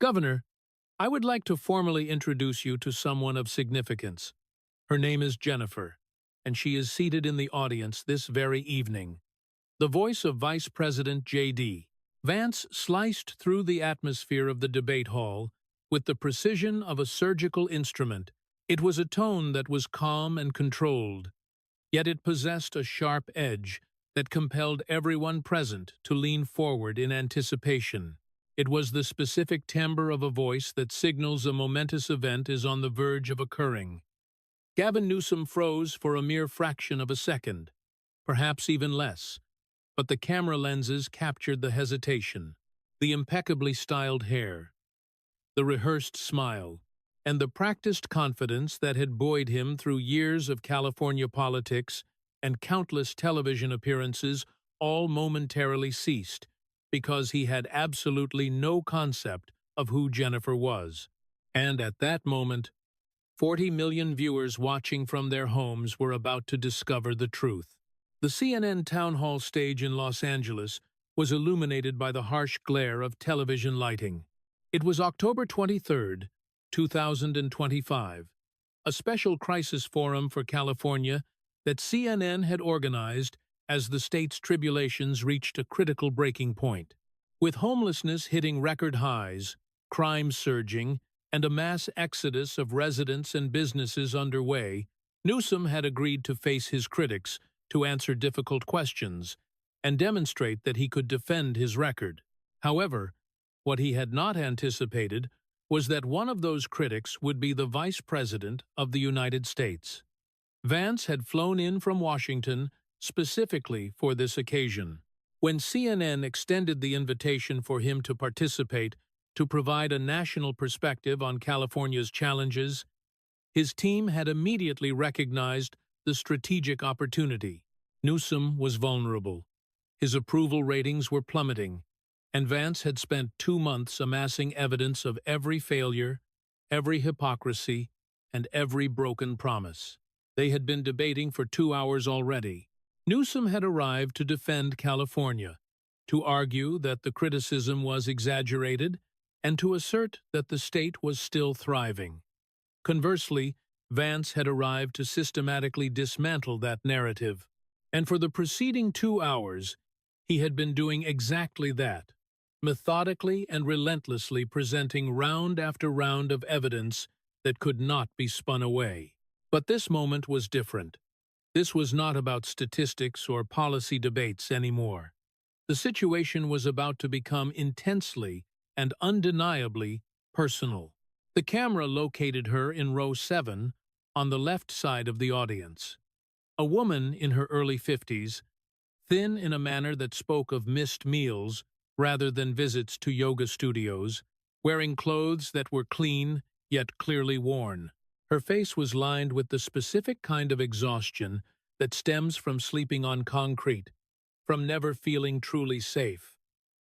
Governor, I would like to formally introduce you to someone of significance. Her name is Jennifer, and she is seated in the audience this very evening. The voice of Vice President J.D. Vance sliced through the atmosphere of the debate hall with the precision of a surgical instrument. It was a tone that was calm and controlled, yet it possessed a sharp edge that compelled everyone present to lean forward in anticipation. It was the specific timbre of a voice that signals a momentous event is on the verge of occurring. Gavin Newsom froze for a mere fraction of a second, perhaps even less, but the camera lenses captured the hesitation, the impeccably styled hair, the rehearsed smile, and the practiced confidence that had buoyed him through years of California politics and countless television appearances all momentarily ceased, because he had absolutely no concept of who Jennifer was. And at that moment, 40 million viewers watching from their homes were about to discover the truth. The CNN town hall stage in Los Angeles was illuminated by the harsh glare of television lighting. It was October 23, 2025, a special crisis forum for California that CNN had organized as the state's tribulations reached a critical breaking point. With homelessness hitting record highs, crime surging, and a mass exodus of residents and businesses underway, Newsom had agreed to face his critics, to answer difficult questions, and demonstrate that he could defend his record. However, what he had not anticipated was that one of those critics would be the Vice President of the United States. Vance had flown in from Washington specifically for this occasion. When CNN extended the invitation for him to participate to provide a national perspective on California's challenges, his team had immediately recognized the strategic opportunity. Newsom was vulnerable. His approval ratings were plummeting, and Vance had spent 2 months amassing evidence of every failure, every hypocrisy, and every broken promise. They had been debating for 2 hours already. Newsom had arrived to defend California, to argue that the criticism was exaggerated, and to assert that the state was still thriving. Conversely, Vance had arrived to systematically dismantle that narrative, and for the preceding 2 hours, he had been doing exactly that, methodically and relentlessly presenting round after round of evidence that could not be spun away. But this moment was different. This was not about statistics or policy debates anymore. The situation was about to become intensely and undeniably personal. The camera located her in row 7, on the left side of the audience. A woman in her early 50s, thin in a manner that spoke of missed meals rather than visits to yoga studios, wearing clothes that were clean yet clearly worn. Her face was lined with the specific kind of exhaustion that stems from sleeping on concrete, from never feeling truly safe,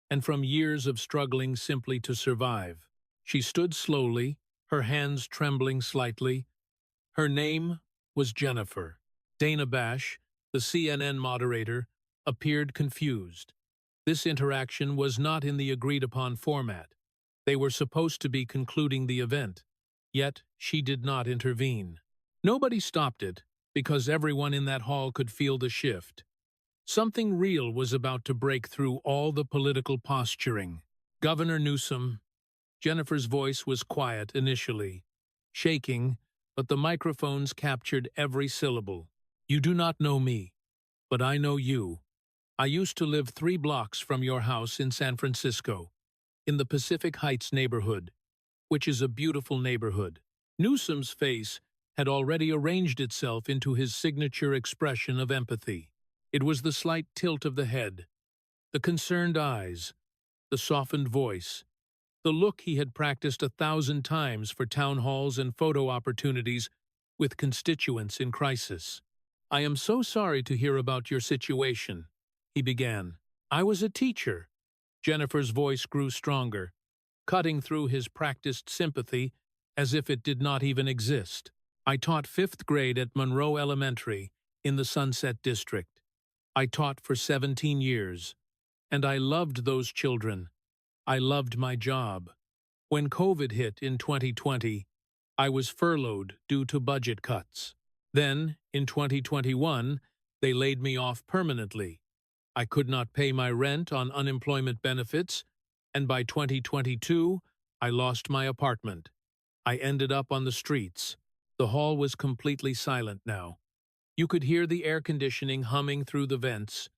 and from years of struggling simply to survive. She stood slowly, her hands trembling slightly. Her name was Jennifer. Dana Bash, the CNN moderator, appeared confused. This interaction was not in the agreed-upon format. They were supposed to be concluding the event, yet she did not intervene. Nobody stopped it, because everyone in that hall could feel the shift. Something real was about to break through all the political posturing. Governor Newsom. Jennifer's voice was quiet initially, shaking, but the microphones captured every syllable. You do not know me, but I know you. I used to live 3 blocks from your house in San Francisco, in the Pacific Heights neighborhood, which is a beautiful neighborhood. Newsom's face had already arranged itself into his signature expression of empathy. It was the slight tilt of the head, the concerned eyes, the softened voice, the look he had practiced 1,000 times for town halls and photo opportunities with constituents in crisis. I am so sorry to hear about your situation, he began. I was a teacher. Jennifer's voice grew stronger, cutting through his practiced sympathy as if it did not even exist. I taught 5th grade at Monroe Elementary in the Sunset District. I taught for 17 years, and I loved those children. I loved my job. When COVID hit in 2020, I was furloughed due to budget cuts. Then, in 2021, they laid me off permanently. I could not pay my rent on unemployment benefits, and by 2022, I lost my apartment. I ended up on the streets. The hall was completely silent now. You could hear the air conditioning humming through the vents,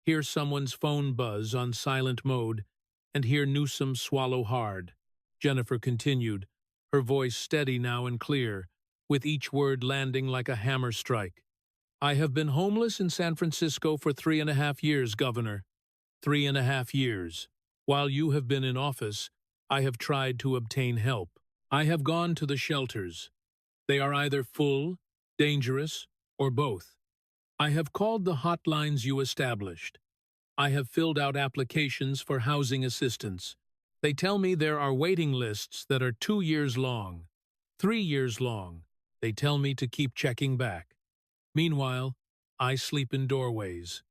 hear someone's phone buzz on silent mode, and hear Newsom swallow hard. Jennifer continued, her voice steady now and clear, with each word landing like a hammer strike. I have been homeless in San Francisco for 3.5 years, Governor. 3.5 years. While you have been in office, I have tried to obtain help. I have gone to the shelters. They are either full, dangerous, or both. I have called the hotlines you established. I have filled out applications for housing assistance. They tell me there are waiting lists that are 2 years long, 3 years long. They tell me to keep checking back. Meanwhile, I sleep in doorways.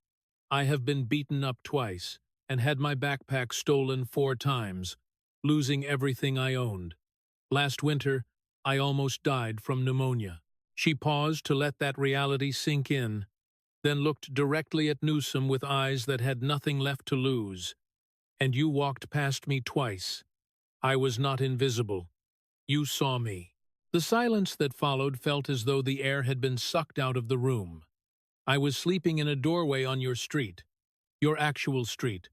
I have been beaten up twice and had my backpack stolen 4 times, losing everything I owned. Last winter, I almost died from pneumonia. She paused to let that reality sink in, then looked directly at Newsom with eyes that had nothing left to lose. And you walked past me twice. I was not invisible. You saw me. The silence that followed felt as though the air had been sucked out of the room. I was sleeping in a doorway on your street. Your actual street.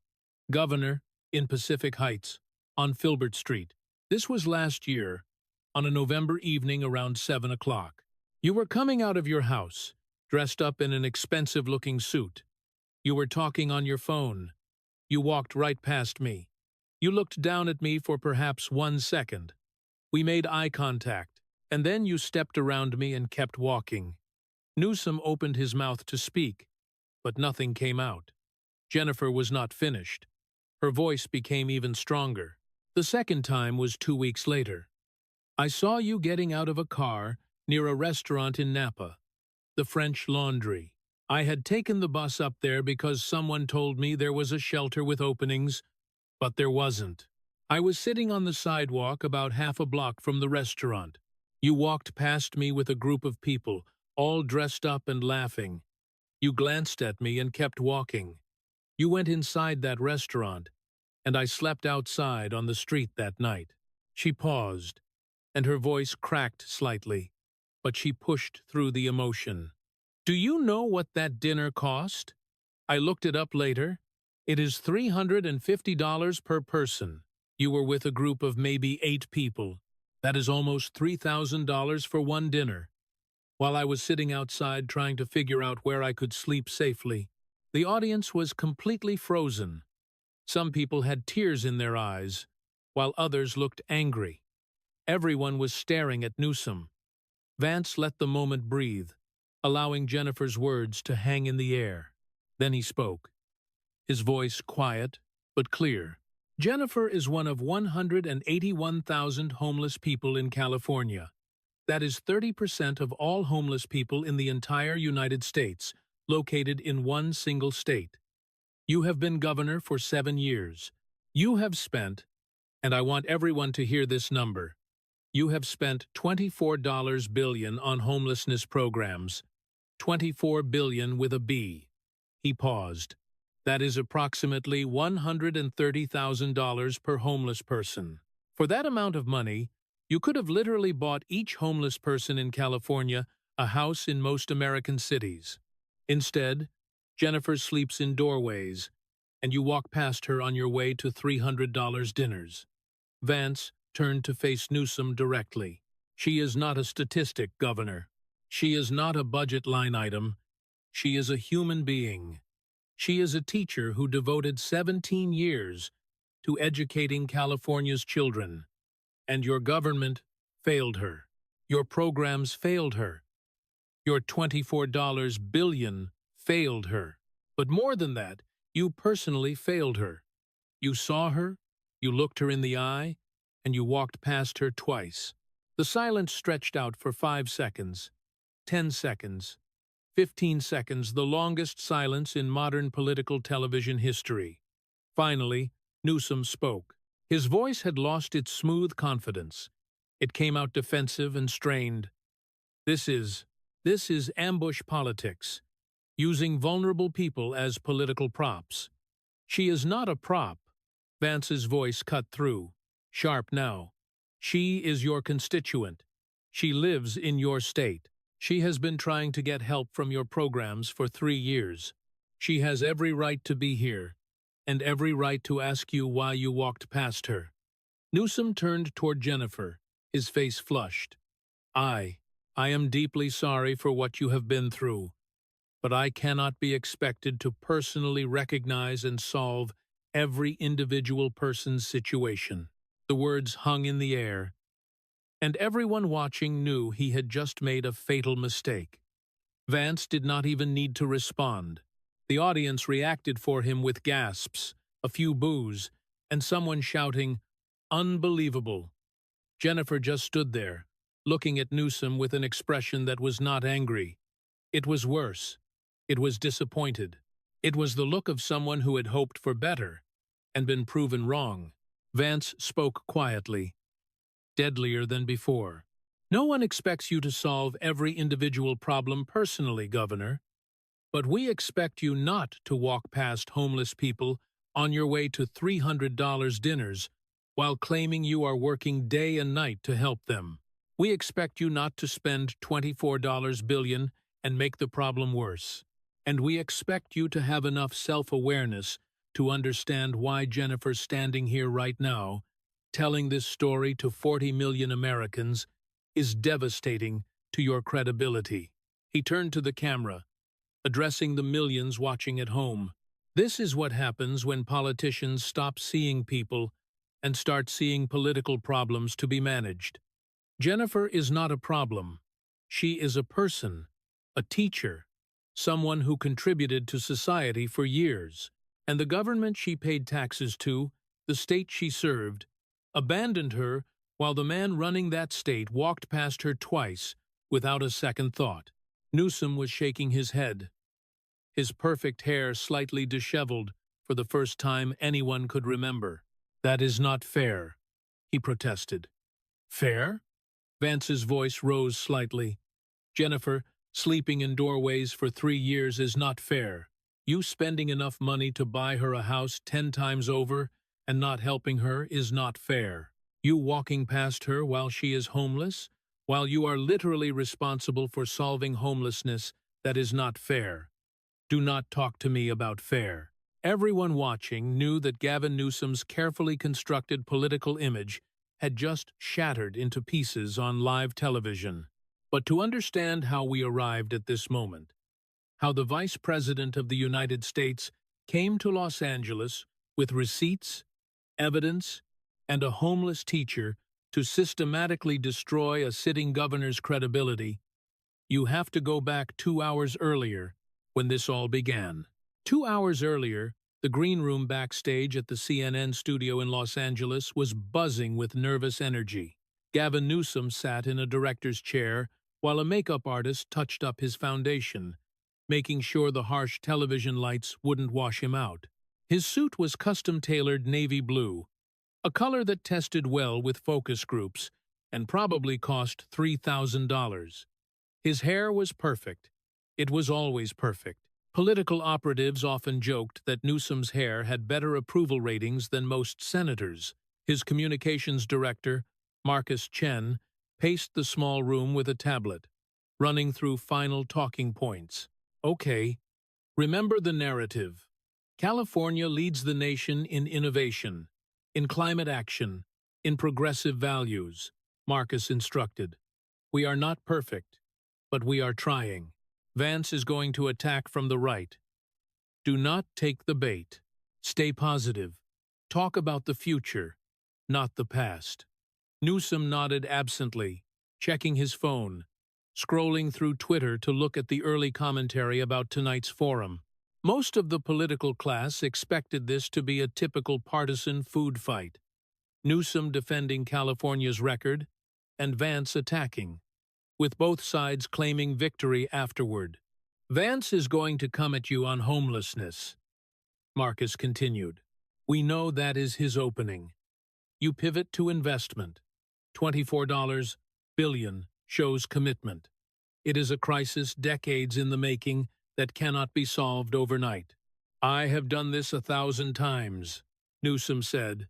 Governor, in Pacific Heights, on Filbert Street. This was last year, on a November evening around 7 o'clock. You were coming out of your house, dressed up in an expensive-looking suit. You were talking on your phone. You walked right past me. You looked down at me for perhaps 1 second. We made eye contact, and then you stepped around me and kept walking. Newsom opened his mouth to speak, but nothing came out. Jennifer was not finished. Her voice became even stronger. The second time was 2 weeks later. I saw you getting out of a car near a restaurant in Napa, the French Laundry. I had taken the bus up there because someone told me there was a shelter with openings, but there wasn't. I was sitting on the sidewalk about half a block from the restaurant. You walked past me with a group of people, all dressed up and laughing. You glanced at me and kept walking. You went inside that restaurant, and I slept outside on the street that night. She paused, and her voice cracked slightly, but she pushed through the emotion. Do you know what that dinner cost? I looked it up later. It is $350 per person. You were with a group of maybe 8 people. That is almost $3,000 for one dinner. While I was sitting outside trying to figure out where I could sleep safely, the audience was completely frozen. Some people had tears in their eyes, while others looked angry. Everyone was staring at Newsom. Vance let the moment breathe, allowing Jennifer's words to hang in the air. Then he spoke, his voice quiet but clear. Jennifer is one of 181,000 homeless people in California. That is 30% of all homeless people in the entire United States, located in one single state. You have been governor for 7 years. You have spent, and I want everyone to hear this number, you have spent $24 billion on homelessness programs. $24 billion with a B. He paused. That is approximately $130,000 per homeless person. For that amount of money, you could have literally bought each homeless person in California a house in most American cities. Instead, Jennifer sleeps in doorways, and you walk past her on your way to $300 dinners. Vance turned to face Newsom directly. She is not a statistic, Governor. She is not a budget line item. She is a human being. She is a teacher who devoted 17 years to educating California's children. And your government failed her. Your programs failed her. Your $24 billion failed her. But more than that, you personally failed her. You saw her, you looked her in the eye, and you walked past her twice. The silence stretched out for 5 seconds, 10 seconds, 15 seconds, the longest silence in modern political television history. Finally, Newsom spoke. His voice had lost its smooth confidence. It came out defensive and strained. This is ambush politics, using vulnerable people as political props. She is not a prop. Vance's voice cut through, sharp now. She is your constituent. She lives in your state. She has been trying to get help from your programs for 3 years. She has every right to be here, and every right to ask you why you walked past her. Newsom turned toward Jennifer, his face flushed. I am deeply sorry for what you have been through, but I cannot be expected to personally recognize and solve every individual person's situation. The words hung in the air, and everyone watching knew he had just made a fatal mistake. Vance did not even need to respond. The audience reacted for him with gasps, a few boos, and someone shouting, "Unbelievable!" Jennifer just stood there, looking at Newsom with an expression that was not angry. It was worse. It was disappointed. It was the look of someone who had hoped for better and been proven wrong. Vance spoke quietly, deadlier than before. "No one expects you to solve every individual problem personally, Governor. But we expect you not to walk past homeless people on your way to $300 dinners while claiming you are working day and night to help them. We expect you not to spend $24 billion and make the problem worse. And we expect you to have enough self-awareness to understand why Jennifer's standing here right now, telling this story to 40 million Americans, is devastating to your credibility." He turned to the camera, addressing the millions watching at home. This is what happens when politicians stop seeing people and start seeing political problems to be managed. Jennifer is not a problem. She is a person, a teacher, someone who contributed to society for years. And the government she paid taxes to, the state she served, abandoned her while the man running that state walked past her twice without a second thought. Newsom was shaking his head, his perfect hair slightly disheveled for the first time anyone could remember. "That is not fair," he protested. "Fair?" Vance's voice rose slightly. "Jennifer, sleeping in doorways for 3 years is not fair. You spending enough money to buy her a house 10 times over and not helping her is not fair. You walking past her while she is homeless, while you are literally responsible for solving homelessness, that is not fair. Do not talk to me about fair." Everyone watching knew that Gavin Newsom's carefully constructed political image had just shattered into pieces on live television. But to understand how we arrived at this moment, how the Vice President of the United States came to Los Angeles with receipts, evidence, and a homeless teacher to systematically destroy a sitting governor's credibility, you have to go back 2 hours earlier when this all began. 2 hours earlier, the green room backstage at the CNN studio in Los Angeles was buzzing with nervous energy. Gavin Newsom sat in a director's chair while a makeup artist touched up his foundation, making sure the harsh television lights wouldn't wash him out. His suit was custom-tailored navy blue, a color that tested well with focus groups and probably cost $3,000. His hair was perfect. It was always perfect. Political operatives often joked that Newsom's hair had better approval ratings than most senators. His communications director, Marcus Chen, paced the small room with a tablet, running through final talking points. "Okay, remember the narrative. California leads the nation in innovation, in climate action, in progressive values," Marcus instructed. "We are not perfect, but we are trying. Vance is going to attack from the right. Do not take the bait. Stay positive. Talk about the future, not the past." Newsom nodded absently, checking his phone, scrolling through Twitter to look at the early commentary about tonight's forum. Most of the political class expected this to be a typical partisan food fight. Newsom defending California's record, and Vance attacking, with both sides claiming victory afterward. "Vance is going to come at you on homelessness," Marcus continued. "We know that is his opening. you pivot to investment. $24 billion shows commitment. It is a crisis decades in the making that cannot be solved overnight. I have done this 1,000 times, Newsom said,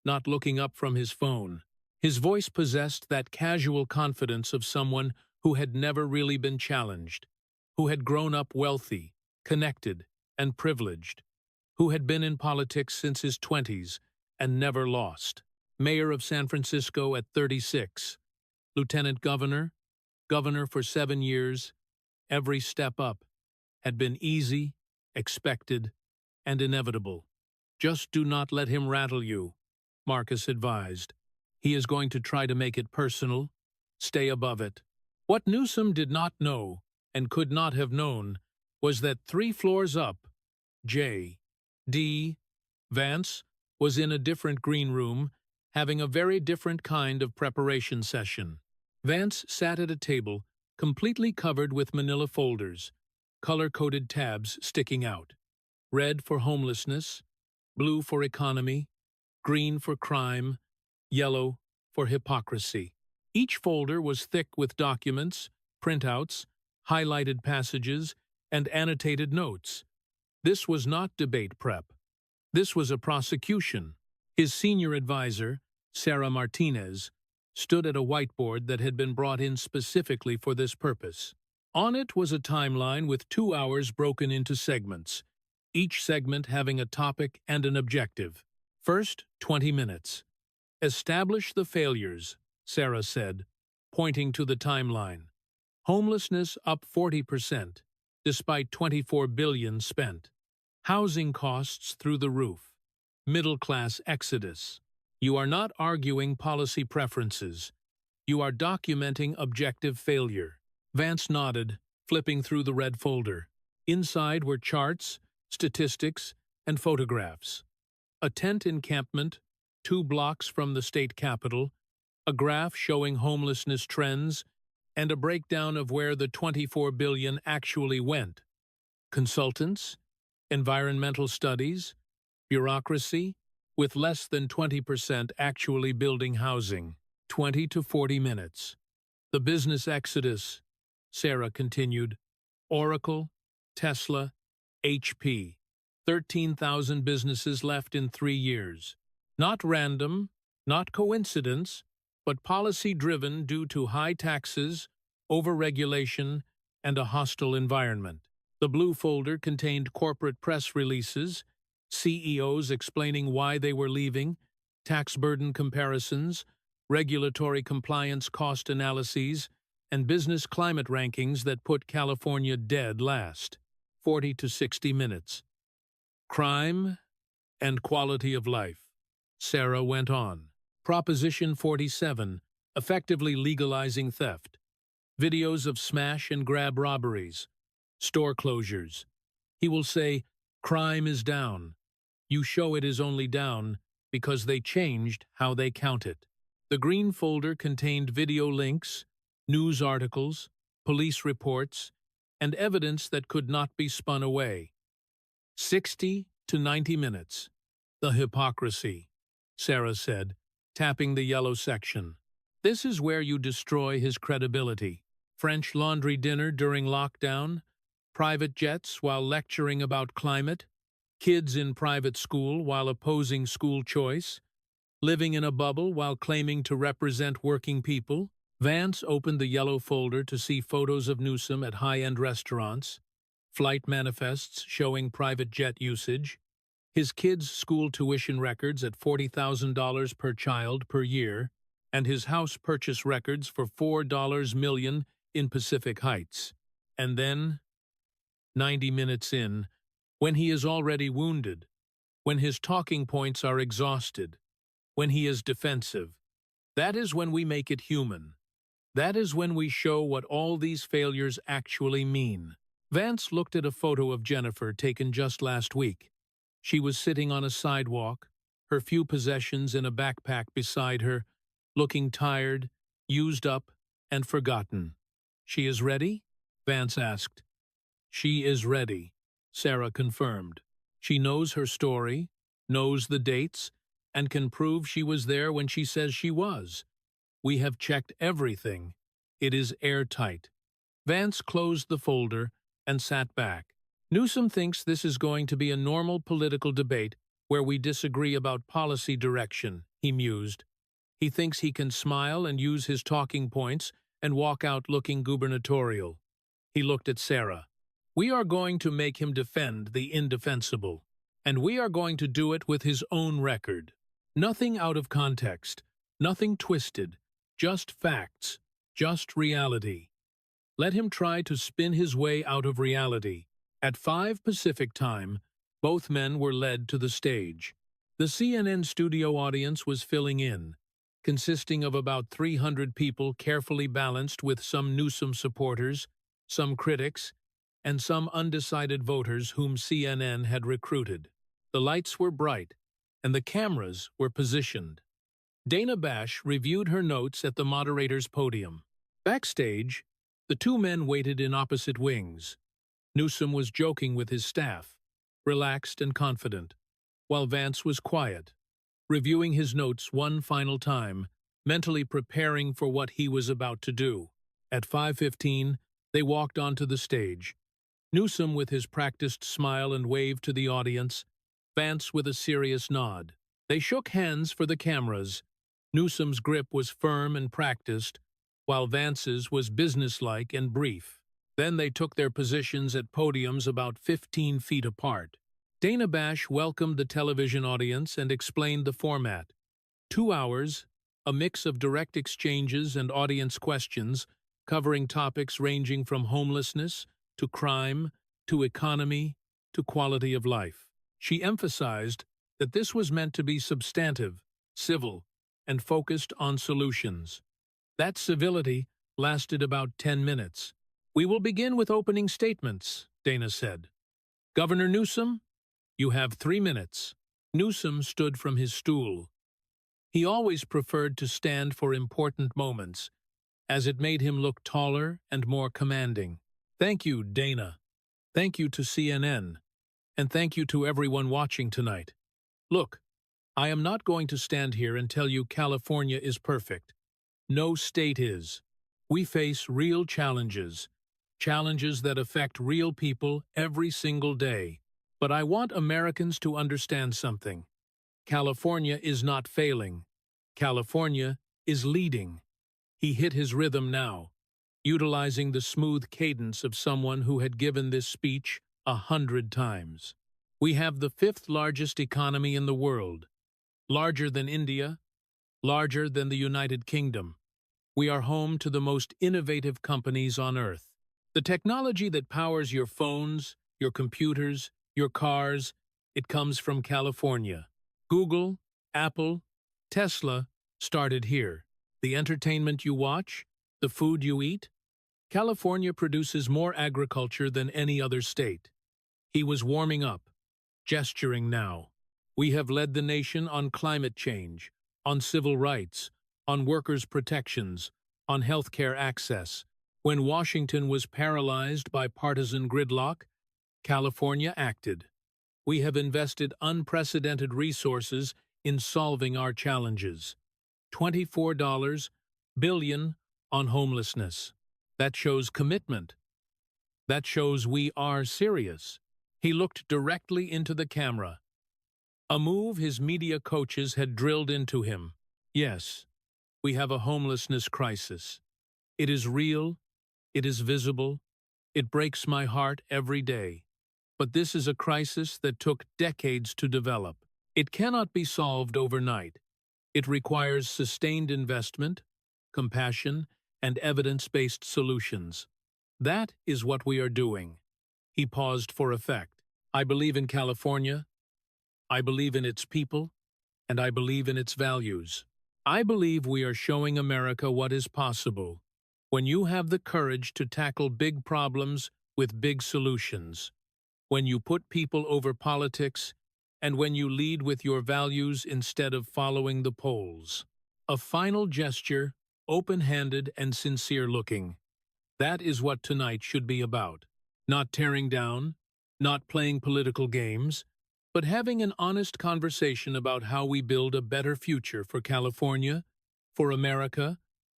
not looking up from his phone. His voice possessed that casual confidence of someone who had never really been challenged, who had grown up wealthy, connected, and privileged, who had been in politics since his 20s and never lost. Mayor of San Francisco at 36, lieutenant governor, governor for 7 years, every step up had been easy, expected, and inevitable. Just do not let him rattle you, Marcus advised. He is going to try to make it personal. Stay above it. What Newsom did not know, and could not have known, was that 3 floors up, J.D. Vance was in a different green room, having a very different kind of preparation session. Vance sat at a table, completely covered with manila folders, color-coded tabs sticking out. Red for homelessness, blue for economy, green for crime, yellow for hypocrisy. Each folder was thick with documents, printouts, highlighted passages, and annotated notes. This was not debate prep. This was a prosecution. His senior advisor, Sarah Martinez, stood at a whiteboard that had been brought in specifically for this purpose. On it was a timeline with 2 hours broken into segments, each segment having a topic and an objective. First, 20 minutes. Establish the failures, Sarah said, pointing to the timeline. Homelessness up 40%, despite $24 billion spent. Housing costs through the roof. Middle-class exodus. You are not arguing policy preferences. You are documenting objective failure. Vance nodded, flipping through the red folder. Inside were charts, statistics, and photographs. A tent encampment, 2 blocks from the state capitol, a graph showing homelessness trends, and a breakdown of where the $24 billion actually went. Consultants, environmental studies, bureaucracy, with less than 20% actually building housing. 20 to 40 minutes. The business exodus, Sarah continued. Oracle, Tesla, HP. 13,000 businesses left in 3 years. Not random, not coincidence, but policy-driven due to high taxes, overregulation, and a hostile environment. The blue folder contained corporate press releases, CEOs explaining why they were leaving, tax burden comparisons, regulatory compliance cost analyses, and business climate rankings that put California dead last. 40 to 60 minutes. Crime and quality of life. Sarah went on. Proposition 47, effectively legalizing theft. Videos of smash and grab robberies. Store closures. He will say, crime is down. You show it is only down because they changed how they count it. The green folder contained video links, news articles, police reports, and evidence that could not be spun away. 60 to 90 minutes. The hypocrisy, Sarah said, tapping the yellow section. This is where you destroy his credibility. French laundry dinner during lockdown, private jets while lecturing about climate, kids in private school while opposing school choice, living in a bubble while claiming to represent working people. Vance opened the yellow folder to see photos of Newsom at high-end restaurants, flight manifests showing private jet usage, his kids' school tuition records at $40,000 per child per year, and his house purchase records for $4 million in Pacific Heights. And then, 90 minutes in, when he is already wounded, when his talking points are exhausted, when he is defensive, that is when we make it human. That is when we show what all these failures actually mean. Vance looked at a photo of Jennifer taken just last week. She was sitting on a sidewalk, her few possessions in a backpack beside her, looking tired, used up, and forgotten. She is ready? Vance asked. She is ready, Sarah confirmed. She knows her story, knows the dates, and can prove she was there when she says she was. We have checked everything. It is airtight." Vance closed the folder and sat back. Newsom thinks this is going to be a normal political debate where we disagree about policy direction, he mused. He thinks he can smile and use his talking points and walk out looking gubernatorial. He looked at Sarah. "We are going to make him defend the indefensible, and we are going to do it with his own record. Nothing out of context, nothing twisted, just facts, just reality. Let him try to spin his way out of reality." At 5 Pacific time, both men were led to the stage. The CNN studio audience was filling in, consisting of about 300 people carefully balanced with some Newsom supporters, some critics, and some undecided voters whom CNN had recruited. The lights were bright, and the cameras were positioned. Dana Bash reviewed her notes at the moderator's podium. Backstage, the two men waited in opposite wings. Newsom was joking with his staff, relaxed and confident, while Vance was quiet, reviewing his notes one final time, mentally preparing for what he was about to do. At 5:15, they walked onto the stage. Newsom with his practiced smile and wave to the audience, Vance with a serious nod. They shook hands for the cameras. Newsom's grip was firm and practiced, while Vance's was businesslike and brief. Then they took their positions at podiums about 15 feet apart. Dana Bash welcomed the television audience and explained the format. 2 hours, a mix of direct exchanges and audience questions, covering topics ranging from homelessness to crime to economy to quality of life. She emphasized that this was meant to be substantive, civil, and focused on solutions. That civility lasted about 10 minutes. "We will begin with opening statements," Dana said. "Governor Newsom, you have 3 minutes." Newsom stood from his stool. He always preferred to stand for important moments, as it made him look taller and more commanding. "Thank you, Dana. Thank you to CNN. And thank you to everyone watching tonight. Look, I am not going to stand here and tell you California is perfect. No state is. We face real challenges, challenges that affect real people every single day. But I want Americans to understand something. California is not failing. California is leading." He hit his rhythm now, utilizing the smooth cadence of someone who had given this speech 100 times. "We have the 5th largest economy in the world, larger than India, larger than the United Kingdom. We are home to the most innovative companies on Earth. The technology that powers your phones, your computers, your cars, it comes from California. Google, Apple, Tesla started here. The entertainment you watch, the food you eat, California produces more agriculture than any other state." He was warming up, gesturing now. "We have led the nation on climate change, on civil rights, on workers' protections, on healthcare access. When Washington was paralyzed by partisan gridlock, California acted. We have invested unprecedented resources in solving our challenges. $24 billion on homelessness. That shows commitment. That shows we are serious." He looked directly into the camera, a move his media coaches had drilled into him. "Yes, we have a homelessness crisis. It is real, it is visible, it breaks my heart every day. But this is a crisis that took decades to develop. It cannot be solved overnight. It requires sustained investment, compassion, and evidence-based solutions. That is what we are doing." He paused for effect. "I believe in California. I believe in its people, and I believe in its values. I believe we are showing America what is possible when you have the courage to tackle big problems with big solutions, when you put people over politics, and when you lead with your values instead of following the polls." A final gesture, open-handed and sincere-looking. That is what tonight should be about. Not tearing down, not playing political games, but having an honest conversation about how we build a better future for California, for America,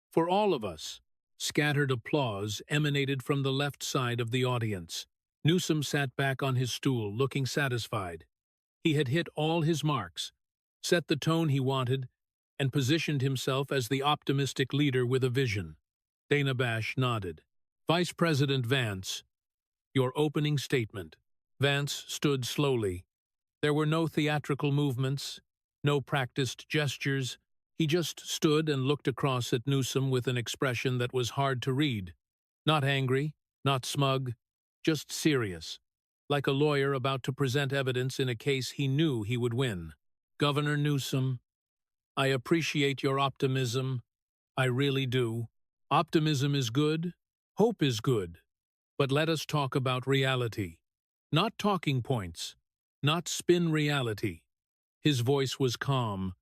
for all of us. Scattered applause emanated from the left side of the audience. Newsom sat back on his stool, looking satisfied. He had hit all his marks, set the tone he wanted, and positioned himself as the optimistic leader with a vision. Dana Bash nodded. Vice President Vance, your opening statement. Vance stood slowly. There were no theatrical movements, no practiced gestures. He just stood and looked across at Newsom with an expression that was hard to read. Not angry, not smug, just serious, like a lawyer about to present evidence in a case he knew he would win. Governor Newsom, I appreciate your optimism. I really do. Optimism is good. Hope is good. But let us talk about reality. Not talking points. Not spin reality. His voice was calm,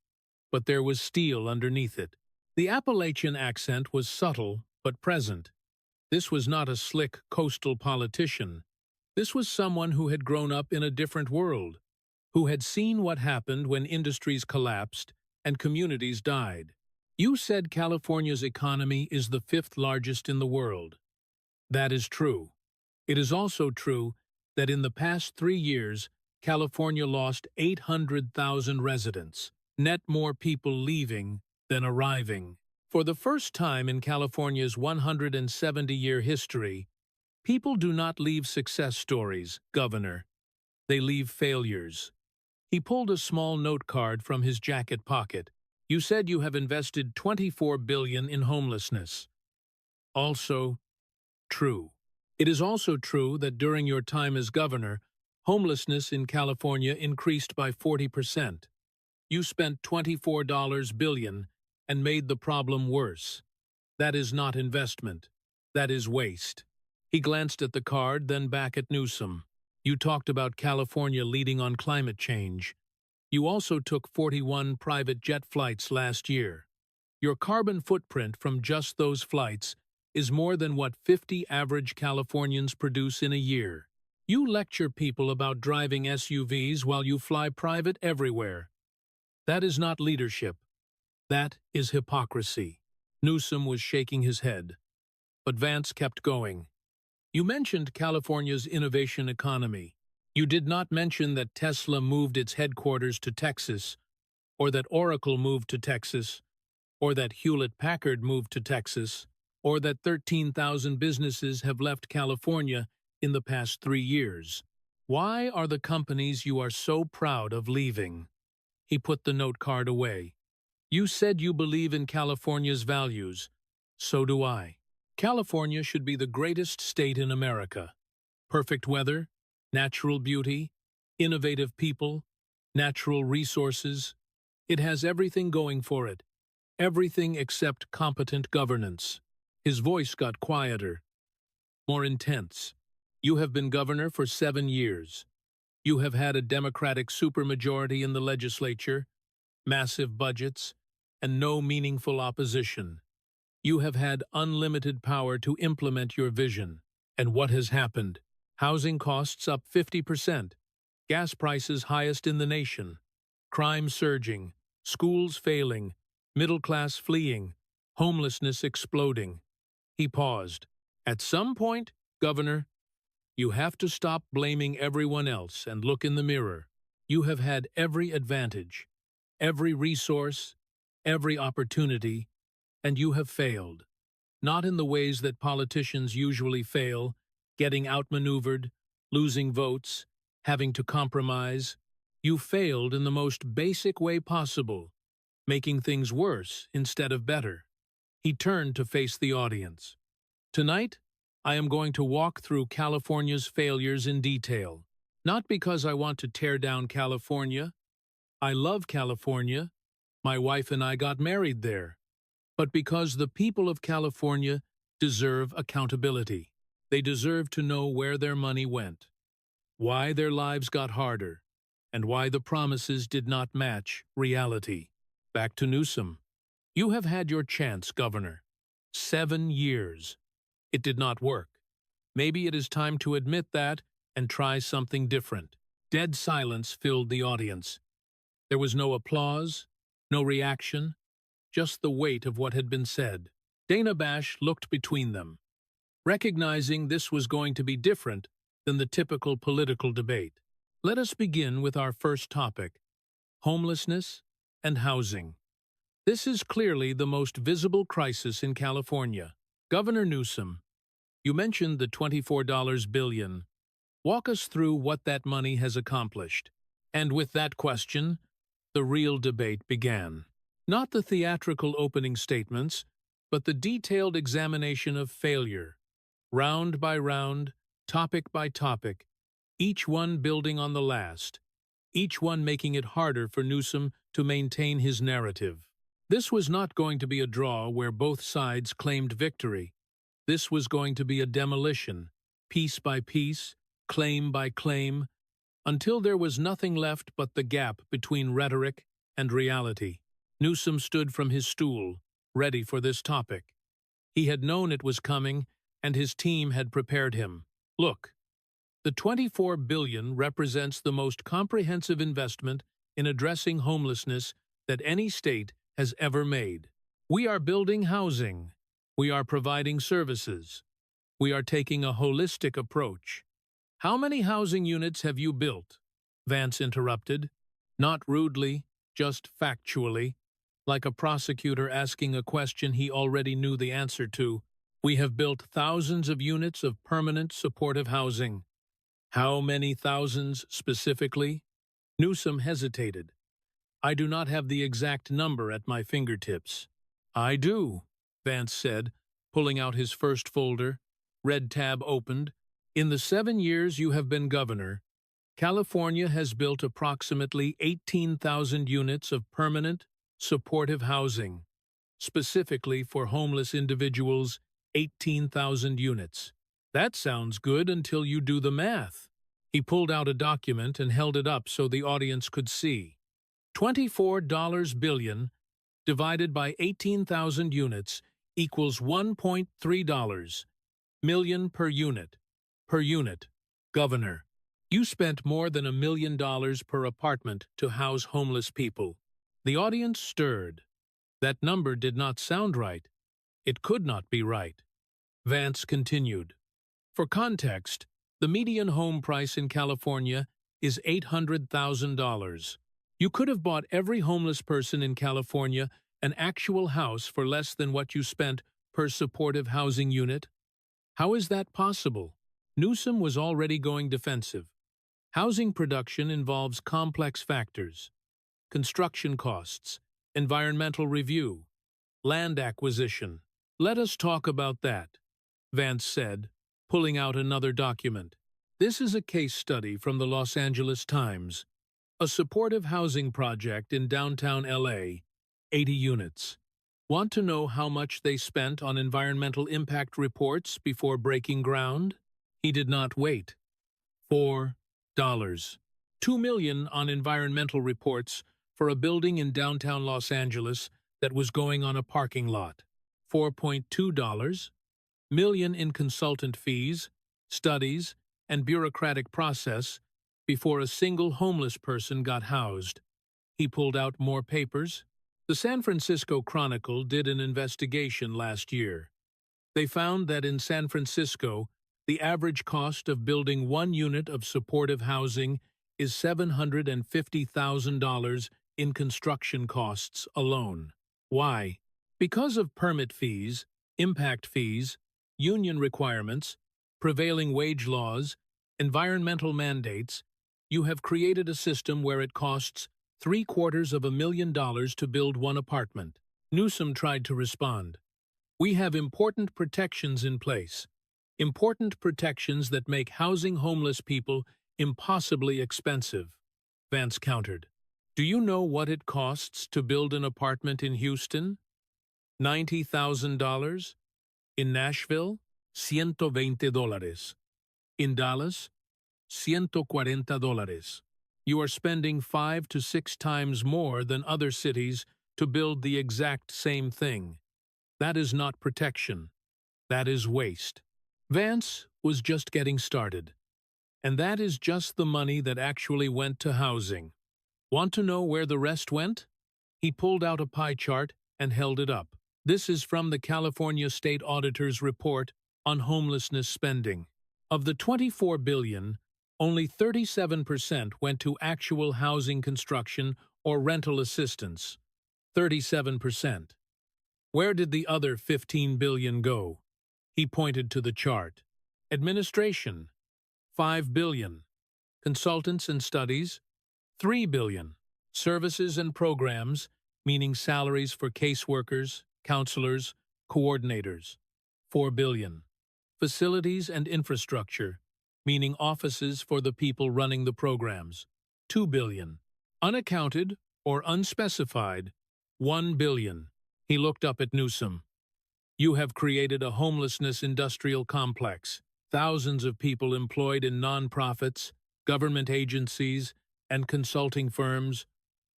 but there was steel underneath it. The Appalachian accent was subtle but present. This was not a slick coastal politician. This was someone who had grown up in a different world, who had seen what happened when industries collapsed and communities died. You said California's economy is the 5th largest in the world. That is true. It is also true that in the past 3 years, California lost 800,000 residents, net more people leaving than arriving. For the first time in California's 170-year history, people do not leave success stories, Governor. They leave failures. He pulled a small note card from his jacket pocket. You said you have invested $24 billion in homelessness. Also true. It is also true that during your time as governor, homelessness in California increased by 40%. You spent $24 billion and made the problem worse. That is not investment. That is waste. He glanced at the card, then back at Newsom. You talked about California leading on climate change. You also took 41 private jet flights last year. Your carbon footprint from just those flights is more than what 50 average Californians produce in a year. You lecture people about driving SUVs while you fly private everywhere. That is not leadership. That is hypocrisy. Newsom was shaking his head. But Vance kept going. You mentioned California's innovation economy. You did not mention that Tesla moved its headquarters to Texas, or that Oracle moved to Texas, or that Hewlett-Packard moved to Texas, or that 13,000 businesses have left California in the past 3 years. Why are the companies you are so proud of leaving? He put the note card away. You said you believe in California's values. So do I. California should be the greatest state in America. Perfect weather, natural beauty, innovative people, natural resources. It has everything going for it. Everything except competent governance. His voice got quieter, more intense. You have been governor for 7 years. You have had a Democratic supermajority in the legislature, massive budgets, and no meaningful opposition. You have had unlimited power to implement your vision. And what has happened? Housing costs up 50%, gas prices highest in the nation, crime surging, schools failing, middle class fleeing, homelessness exploding. He paused. At some point, Governor, you have to stop blaming everyone else and look in the mirror. You have had every advantage, every resource, every opportunity, and you have failed. Not in the ways that politicians usually fail, getting outmaneuvered, losing votes, having to compromise. You failed in the most basic way possible, making things worse instead of better. He turned to face the audience. Tonight, I am going to walk through California's failures in detail. Not because I want to tear down California. I love California. My wife and I got married there. But because the people of California deserve accountability. They deserve to know where their money went, why their lives got harder, and why the promises did not match reality. Back to Newsom. You have had your chance, Governor. 7 years. It did not work. Maybe it is time to admit that and try something different. Dead silence filled the audience. There was no applause, no reaction, just the weight of what had been said. Dana Bash looked between them, recognizing this was going to be different than the typical political debate. Let us begin with our first topic, homelessness and housing. This is clearly the most visible crisis in California. Governor Newsom, you mentioned the $24 billion. Walk us through what that money has accomplished. And with that question, the real debate began. Not the theatrical opening statements, but the detailed examination of failure, round by round, topic by topic, each one building on the last, each one making it harder for Newsom to maintain his narrative. This was not going to be a draw where both sides claimed victory. This was going to be a demolition, piece by piece, claim by claim, until there was nothing left but the gap between rhetoric and reality. Newsom stood from his stool, ready for this topic. He had known it was coming, and his team had prepared him. Look, the $24 billion represents the most comprehensive investment in addressing homelessness that any state has ever made. We are building housing. We are providing services. We are taking a holistic approach. How many housing units have you built? Vance interrupted, not rudely, just factually, like a prosecutor asking a question he already knew the answer to. We have built thousands of units of permanent supportive housing. How many thousands specifically? Newsom hesitated. I do not have the exact number at my fingertips. I do, Vance said, pulling out his first folder. Red tab opened. In the 7 years you have been governor, California has built approximately 18,000 units of permanent, supportive housing. Specifically for homeless individuals, 18,000 units. That sounds good until you do the math. He pulled out a document and held it up so the audience could see. $24 billion divided by 18,000 units equals $1.3 million per unit. Per unit. Governor, you spent more than $1 million per apartment to house homeless people. The audience stirred. That number did not sound right. It could not be right. Vance continued. For context, the median home price in California is $800,000. You could have bought every homeless person in California an actual house for less than what you spent per supportive housing unit. How is that possible? Newsom was already going defensive. Housing production involves complex factors: construction costs, environmental review, land acquisition. Let us talk about that, Vance said, pulling out another document. This is a case study from the Los Angeles Times. A supportive housing project in downtown LA, 80 units. Want to know how much they spent on environmental impact reports before breaking ground? He did not wait. $4. $2 million on environmental reports for a building in downtown Los Angeles that was going on a parking lot. $4.2 million in consultant fees, studies, and bureaucratic process before a single homeless person got housed. He pulled out more papers. The San Francisco Chronicle did an investigation last year. They found that in San Francisco, the average cost of building one unit of supportive housing is $750,000 in construction costs alone. Why? Because of permit fees, impact fees, union requirements, prevailing wage laws, environmental mandates, you have created a system where it costs $750,000 to build one apartment. Newsom tried to respond. We have important protections in place. Important protections that make housing homeless people impossibly expensive. Vance countered. Do you know what it costs to build an apartment in Houston? $90,000. In Nashville, $120. In Dallas, $140. You are spending 5 to 6 times more than other cities to build the exact same thing. That is not protection. That is waste. Vance was just getting started. And that is just the money that actually went to housing. Want to know where the rest went? He pulled out a pie chart and held it up. This is from the California State Auditor's report on homelessness spending. Of the $24 billion, only 37% went to actual housing construction or rental assistance. 37%. Where did the other $15 billion go? He pointed to the chart. Administration, $5 billion. Consultants and studies, $3 billion. Services and programs, meaning salaries for caseworkers, counselors, coordinators, $4 billion. Facilities and infrastructure, meaning offices for the people running the programs, $2 billion. Unaccounted or unspecified, $1 billion. He looked up at Newsom. You have created a homelessness industrial complex. Thousands of people employed in nonprofits, government agencies, and consulting firms,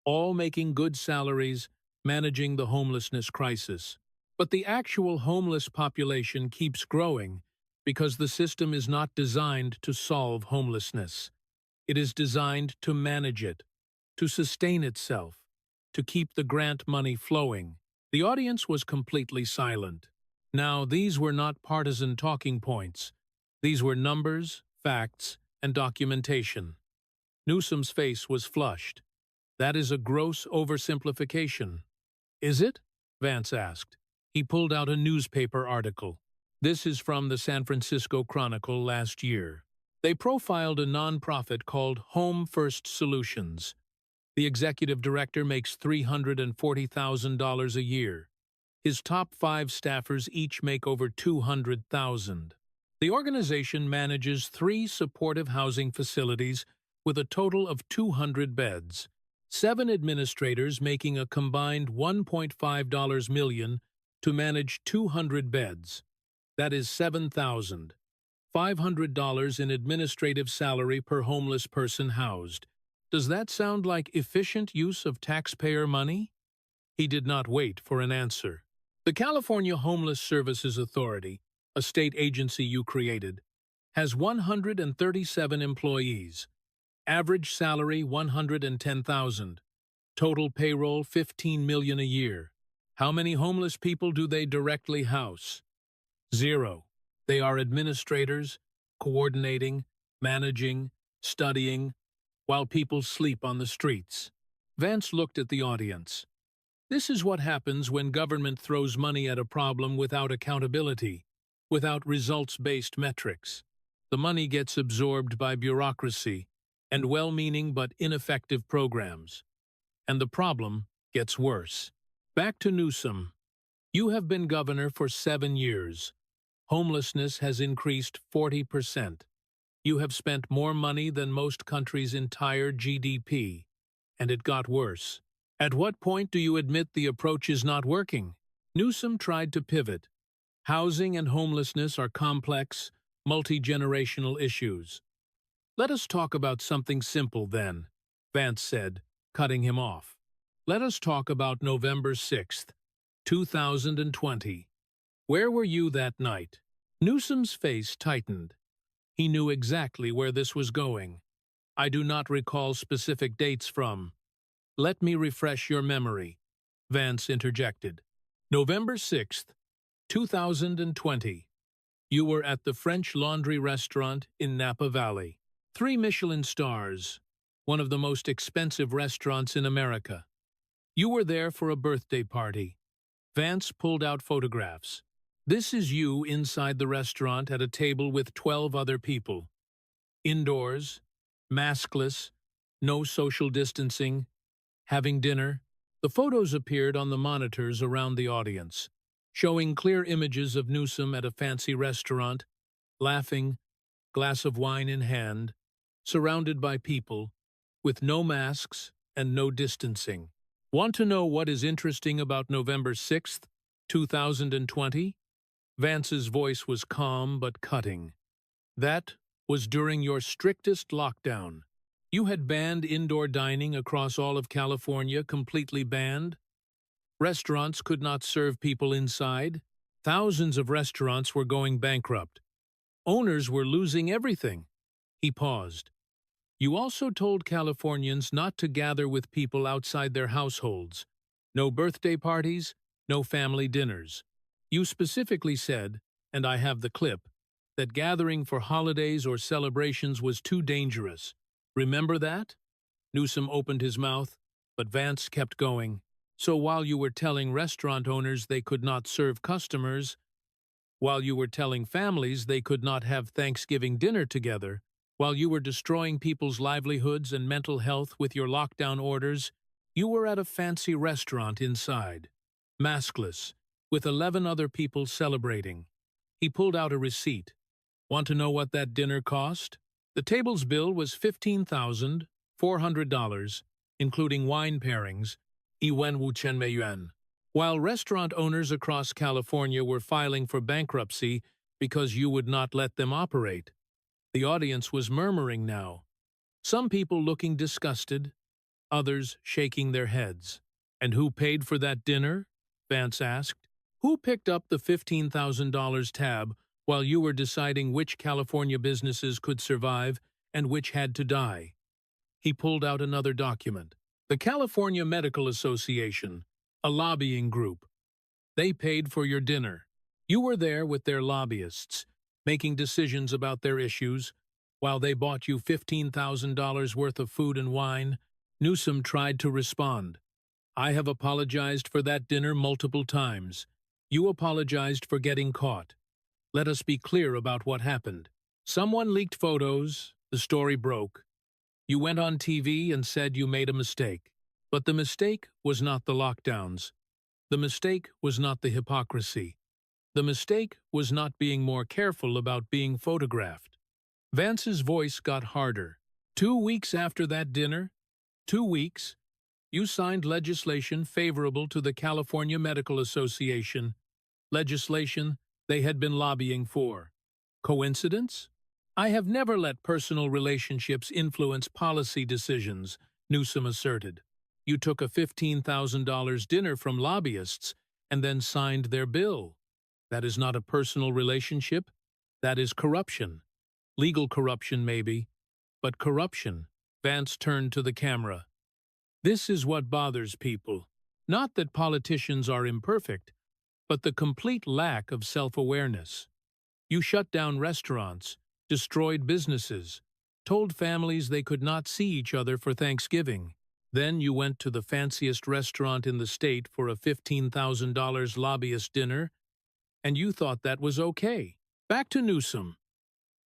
all making good salaries, managing the homelessness crisis. But the actual homeless population keeps growing because the system is not designed to solve homelessness. It is designed to manage it, to sustain itself, to keep the grant money flowing. The audience was completely silent. Now, these were not partisan talking points. These were numbers, facts, and documentation. Newsom's face was flushed. That is a gross oversimplification. Is it? Vance asked. He pulled out a newspaper article. This is from the San Francisco Chronicle last year. They profiled a nonprofit called Home First Solutions. The executive director makes $340,000 a year. His top 5 staffers each make over $200,000. The organization manages 3 supportive housing facilities with a total of 200 beds. 7 administrators making a combined $1.5 million to manage 200 beds. That is $7,500 in administrative salary per homeless person housed. Does that sound like efficient use of taxpayer money? He did not wait for an answer. The California Homeless Services Authority, a state agency you created, has 137 employees. Average salary $110,000. Total payroll $15 million a year. How many homeless people do they directly house? 0. They are administrators, coordinating, managing, studying, while people sleep on the streets. Vance looked at the audience. This is what happens when government throws money at a problem without accountability, without results-based metrics. The money gets absorbed by bureaucracy and well-meaning but ineffective programs. And the problem gets worse. Back to Newsom. You have been governor for 7 years. Homelessness has increased 40%. You have spent more money than most countries' entire GDP, and it got worse. At what point do you admit the approach is not working? Newsom tried to pivot. Housing and homelessness are complex, multi-generational issues. Let us talk about something simple then, Vance said, cutting him off. Let us talk about November 6th, 2020. Where were you that night? Newsom's face tightened. He knew exactly where this was going. I do not recall specific dates from. Let me refresh your memory, Vance interjected. November 6th, 2020. You were at the French Laundry restaurant in Napa Valley. 3 Michelin stars, one of the most expensive restaurants in America. You were there for a birthday party. Vance pulled out photographs. This is you inside the restaurant at a table with 12 other people. Indoors, maskless, no social distancing, having dinner. The photos appeared on the monitors around the audience, showing clear images of Newsom at a fancy restaurant, laughing, glass of wine in hand, surrounded by people, with no masks and no distancing. Want to know what is interesting about November 6th, 2020? Vance's voice was calm but cutting. That was during your strictest lockdown. You had banned indoor dining across all of California, completely banned. Restaurants could not serve people inside. Thousands of restaurants were going bankrupt. Owners were losing everything. He paused. You also told Californians not to gather with people outside their households. No birthday parties, no family dinners. You specifically said, and I have the clip, that gathering for holidays or celebrations was too dangerous. Remember that? Newsom opened his mouth, but Vance kept going. So while you were telling restaurant owners they could not serve customers, while you were telling families they could not have Thanksgiving dinner together, while you were destroying people's livelihoods and mental health with your lockdown orders, you were at a fancy restaurant inside, maskless, with 11 other people celebrating. He pulled out a receipt. Want to know what that dinner cost? The table's bill was $15,400, including wine pairings, yuan. While restaurant owners across California were filing for bankruptcy because you would not let them operate. The audience was murmuring now, some people looking disgusted, others shaking their heads. And who paid for that dinner? Vance asked. Who picked up the $15,000 tab while you were deciding which California businesses could survive and which had to die? He pulled out another document. The California Medical Association, a lobbying group. They paid for your dinner. You were there with their lobbyists, making decisions about their issues, while they bought you $15,000 worth of food and wine. Newsom tried to respond. I have apologized for that dinner multiple times. You apologized for getting caught. Let us be clear about what happened. Someone leaked photos, the story broke. You went on TV and said you made a mistake. But the mistake was not the lockdowns. The mistake was not the hypocrisy. The mistake was not being more careful about being photographed. Vance's voice got harder. 2 weeks after that dinner, 2 weeks, you signed legislation favorable to the California Medical Association, legislation they had been lobbying for. Coincidence? I have never let personal relationships influence policy decisions, Newsom asserted. You took a $15,000 dinner from lobbyists and then signed their bill. That is not a personal relationship. That is corruption. Legal corruption, maybe, but corruption. Vance turned to the camera. This is what bothers people. Not that politicians are imperfect, but the complete lack of self-awareness. You shut down restaurants, destroyed businesses, told families they could not see each other for Thanksgiving. Then you went to the fanciest restaurant in the state for a $15,000 lobbyist dinner, and you thought that was okay. Back to Newsom.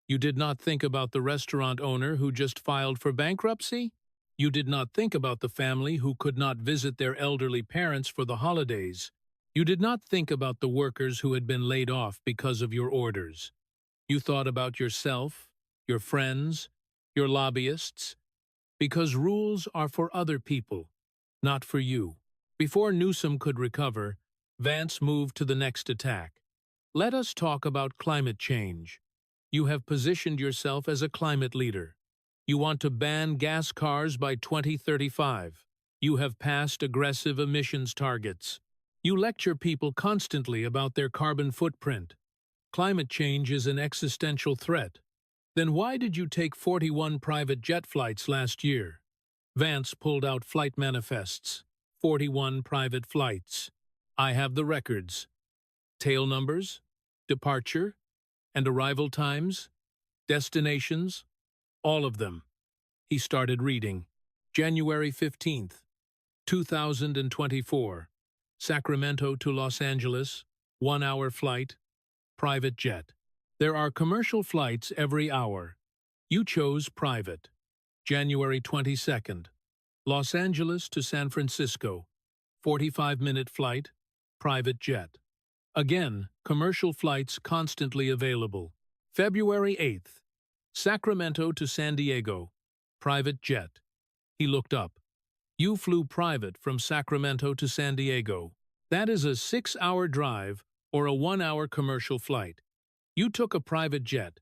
You did not think about the restaurant owner who just filed for bankruptcy? You did not think about the family who could not visit their elderly parents for the holidays. You did not think about the workers who had been laid off because of your orders. You thought about yourself, your friends, your lobbyists, because rules are for other people, not for you. Before Newsom could recover, Vance moved to the next attack. Let us talk about climate change. You have positioned yourself as a climate leader. You want to ban gas cars by 2035. You have passed aggressive emissions targets. You lecture people constantly about their carbon footprint. Climate change is an existential threat. Then why did you take 41 private jet flights last year? Vance pulled out flight manifests. 41 private flights. I have the records. Tail numbers, departure, and arrival times, destinations, all of them. He started reading. January 15th, 2024. Sacramento to Los Angeles, 1-hour flight, private jet. There are commercial flights every hour. You chose private. January 22nd. Los Angeles to San Francisco. 45-minute flight, private jet. Again, commercial flights constantly available. February 8th. Sacramento to San Diego. Private jet. He looked up. You flew private from Sacramento to San Diego. That is a 6-hour drive or a 1-hour commercial flight. You took a private jet.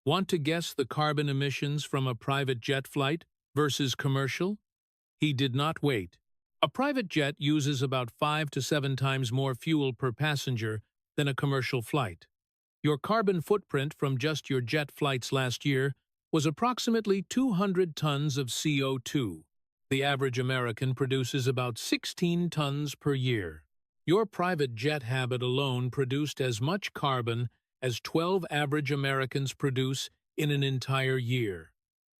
Want to guess the carbon emissions from a private jet flight versus commercial? He did not wait. A private jet uses about 5 to 7 times more fuel per passenger than a commercial flight. Your carbon footprint from just your jet flights last year was approximately 200 tons of CO2. The average American produces about 16 tons per year. Your private jet habit alone produced as much carbon as 12 average Americans produce in an entire year.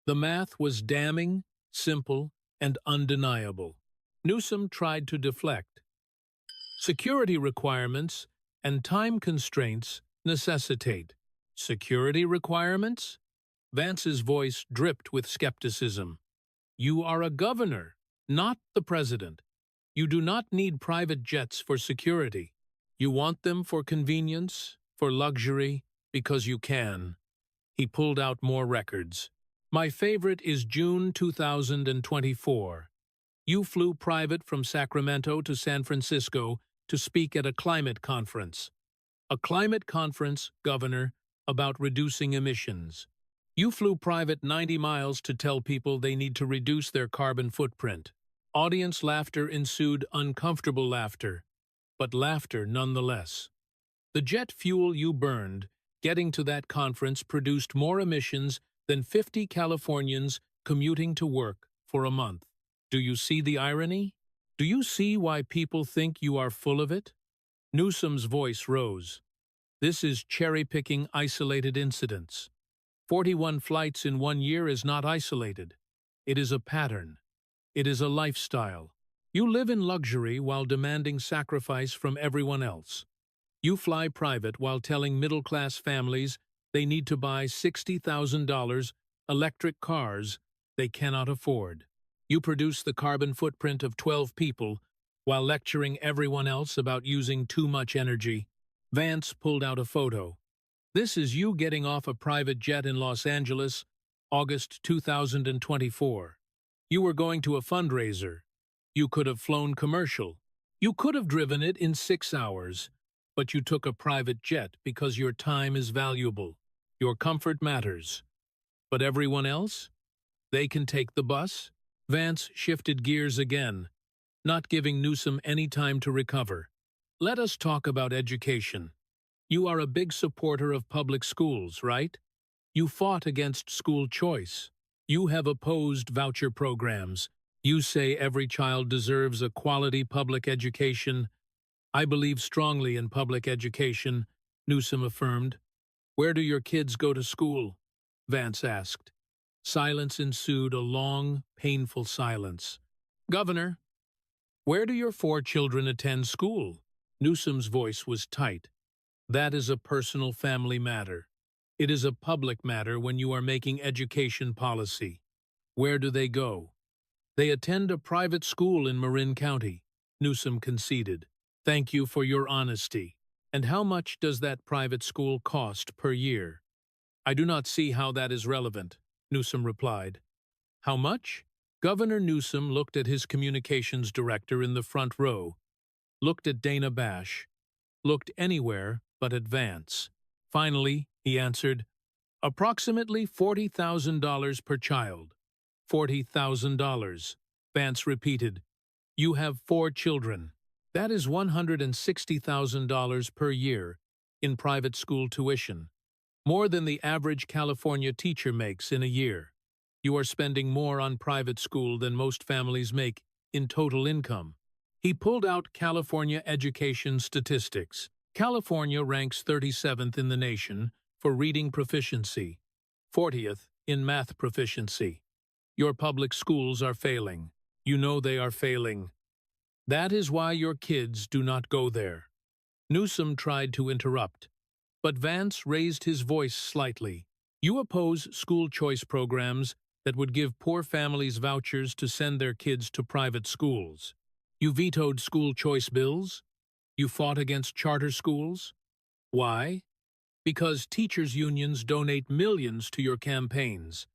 The math was damning, simple, and undeniable. Newsom tried to deflect. Security requirements and time constraints necessitate. Security requirements? Vance's voice dripped with skepticism. You are a governor, not the president. You do not need private jets for security. You want them for convenience, for luxury, because you can. He pulled out more records. My favorite is June 2024. You flew private from Sacramento to San Francisco to speak at a climate conference. A climate conference, Governor, about reducing emissions. You flew private 90 miles to tell people they need to reduce their carbon footprint. Audience laughter ensued, uncomfortable laughter, but laughter nonetheless. The jet fuel you burned, getting to that conference, produced more emissions than 50 Californians commuting to work for a month. Do you see the irony? Do you see why people think you are full of it? Newsom's voice rose. This is cherry-picking isolated incidents. 41 flights in 1 year is not isolated. It is a pattern. It is a lifestyle. You live in luxury while demanding sacrifice from everyone else. You fly private while telling middle-class families they need to buy $60,000 electric cars they cannot afford. You produce the carbon footprint of 12 people while lecturing everyone else about using too much energy. Vance pulled out a photo. This is you getting off a private jet in Los Angeles, August 2024. You were going to a fundraiser. You could have flown commercial. You could have driven it in 6 hours, but you took a private jet because your time is valuable. Your comfort matters. But everyone else? They can take the bus? Vance shifted gears again, not giving Newsom any time to recover. Let us talk about education. You are a big supporter of public schools, right? You fought against school choice. You have opposed voucher programs. You say every child deserves a quality public education. I believe strongly in public education, Newsom affirmed. Where do your kids go to school? Vance asked. Silence ensued, a long, painful silence. Governor, where do your 4 children attend school? Newsom's voice was tight. That is a personal family matter. It is a public matter when you are making education policy. Where do they go? They attend a private school in Marin County, Newsom conceded. Thank you for your honesty. And how much does that private school cost per year? I do not see how that is relevant, Newsom replied. How much? Governor Newsom looked at his communications director in the front row, looked at Dana Bash, looked anywhere but at Vance. Finally, he answered, approximately $40,000 per child. $40,000. Vance repeated, you have 4 children. That is $160,000 per year in private school tuition, more than the average California teacher makes in a year. You are spending more on private school than most families make in total income. He pulled out California education statistics. California ranks 37th in the nation for reading proficiency, 40th in math proficiency. Your public schools are failing. You know they are failing. That is why your kids do not go there. Newsom tried to interrupt, but Vance raised his voice slightly. You oppose school choice programs that would give poor families vouchers to send their kids to private schools. You vetoed school choice bills. You fought against charter schools. Why? Because teachers' unions donate millions to your campaigns,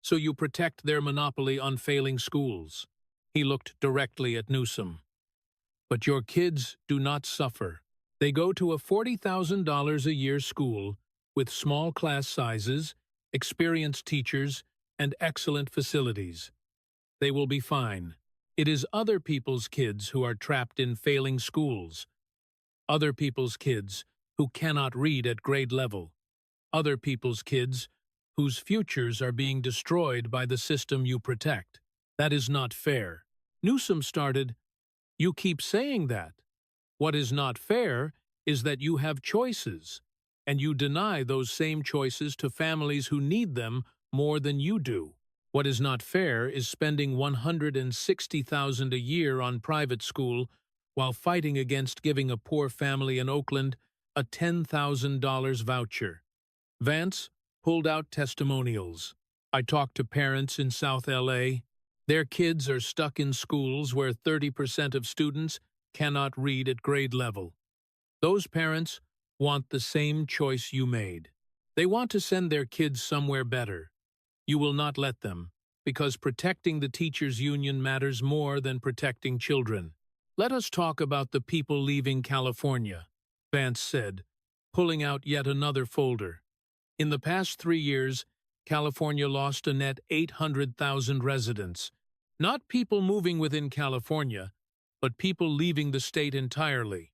so you protect their monopoly on failing schools. He looked directly at Newsom. But your kids do not suffer. They go to a $40,000 a year school with small class sizes, experienced teachers, and excellent facilities. They will be fine. It is other people's kids who are trapped in failing schools. Other people's kids who cannot read at grade level. Other people's kids whose futures are being destroyed by the system you protect. That is not fair. Newsom started, "You keep saying that. What is not fair is that you have choices, and you deny those same choices to families who need them more than you do. What is not fair is spending $160,000 a year on private school while fighting against giving a poor family in Oakland a $10,000 voucher." Vance pulled out testimonials. "I talked to parents in South LA. Their kids are stuck in schools where 30% of students cannot read at grade level. Those parents want the same choice you made. They want to send their kids somewhere better. You will not let them, because protecting the teachers' union matters more than protecting children. Let us talk about the people leaving California," Vance said, pulling out yet another folder. "In the past 3 years, California lost a net 800,000 residents. Not people moving within California, but people leaving the state entirely.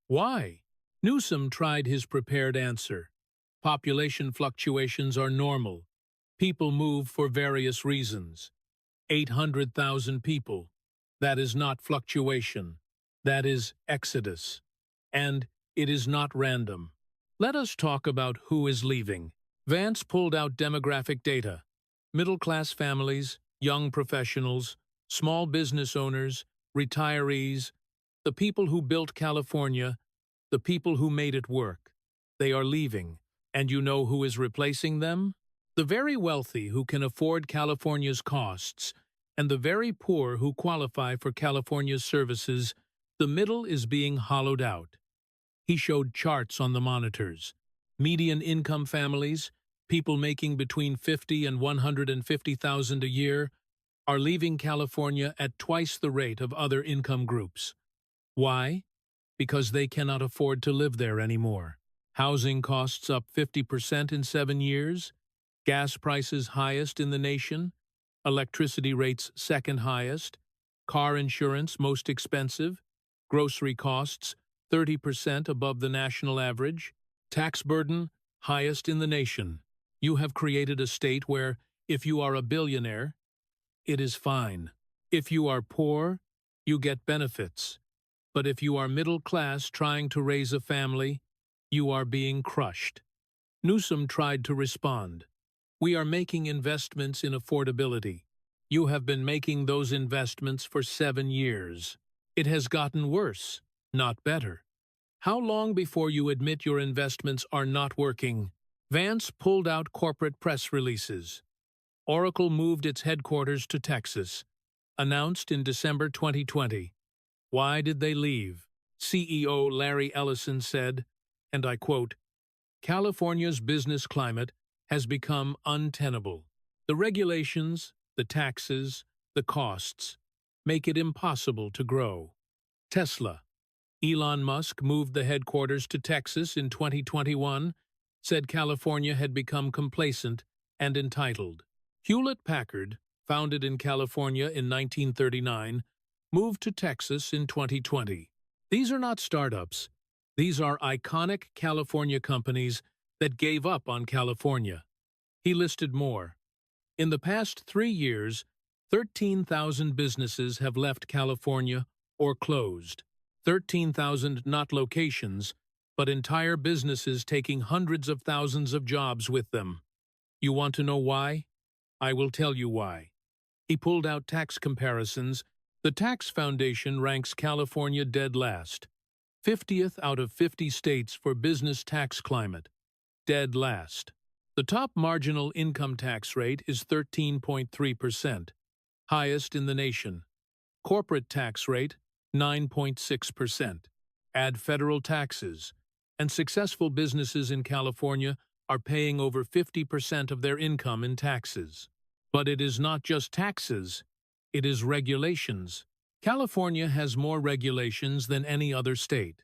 Why?" Newsom tried his prepared answer. "Population fluctuations are normal. People move for various reasons. 800,000 people. That is not fluctuation. That is exodus. And it is not random. Let us talk about who is leaving." Vance pulled out demographic data. Middle-class families, young professionals, small business owners, retirees, the people who built California, the people who made it work. They are leaving. And you know who is replacing them? The very wealthy who can afford California's costs, and the very poor who qualify for California's services. The middle is being hollowed out. He showed charts on the monitors. Median income families, people making between $50,000 and $150,000 a year, are leaving California at twice the rate of other income groups. Why? Because they cannot afford to live there anymore. Housing costs up 50% in 7 years, gas prices highest in the nation, electricity rates second highest, car insurance most expensive, grocery costs 30% above the national average, tax burden highest in the nation. You have created a state where, if you are a billionaire, it is fine. If you are poor, you get benefits. But if you are middle class trying to raise a family, you are being crushed. Newsom tried to respond. "We are making investments in affordability. You have been making those investments for 7 years. It has gotten worse, not better. How long before you admit your investments are not working?" Vance pulled out corporate press releases. Oracle moved its headquarters to Texas, announced in December 2020. Why did they leave? CEO Larry Ellison said, and I quote, "California's business climate has become untenable. The regulations, the taxes, the costs make it impossible to grow." Tesla. Elon Musk moved the headquarters to Texas in 2021, said California had become complacent and entitled. Hewlett-Packard, founded in California in 1939, moved to Texas in 2020. These are not startups. These are iconic California companies that gave up on California. He listed more. In the past 3 years, 13,000 businesses have left California or closed. 13,000 not locations, but entire businesses taking hundreds of thousands of jobs with them. You want to know why? I will tell you why. He pulled out tax comparisons. The Tax Foundation ranks California dead last. 50th out of 50 states for business tax climate. Dead last. The top marginal income tax rate is 13.3%, highest in the nation. Corporate tax rate, 9.6%. Add federal taxes, and successful businesses in California are paying over 50% of their income in taxes. But it is not just taxes, it is regulations. California has more regulations than any other state.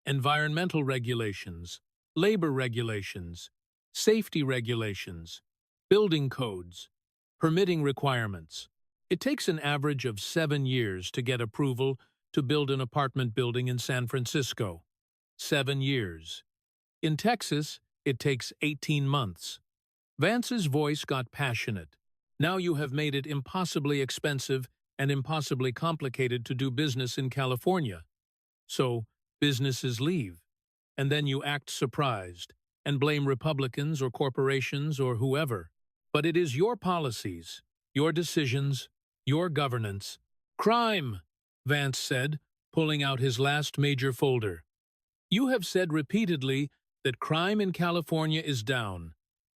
Environmental regulations, labor regulations, safety regulations, building codes, permitting requirements. It takes an average of 7 years to get approval to build an apartment building in San Francisco. 7 years. In Texas, it takes 18 months. Vance's voice got passionate. Now you have made it impossibly expensive and impossibly complicated to do business in California. So, businesses leave. And then you act surprised and blame Republicans or corporations or whoever. But it is your policies, your decisions, your governance. Crime, Vance said, pulling out his last major folder. You have said repeatedly that crime in California is down,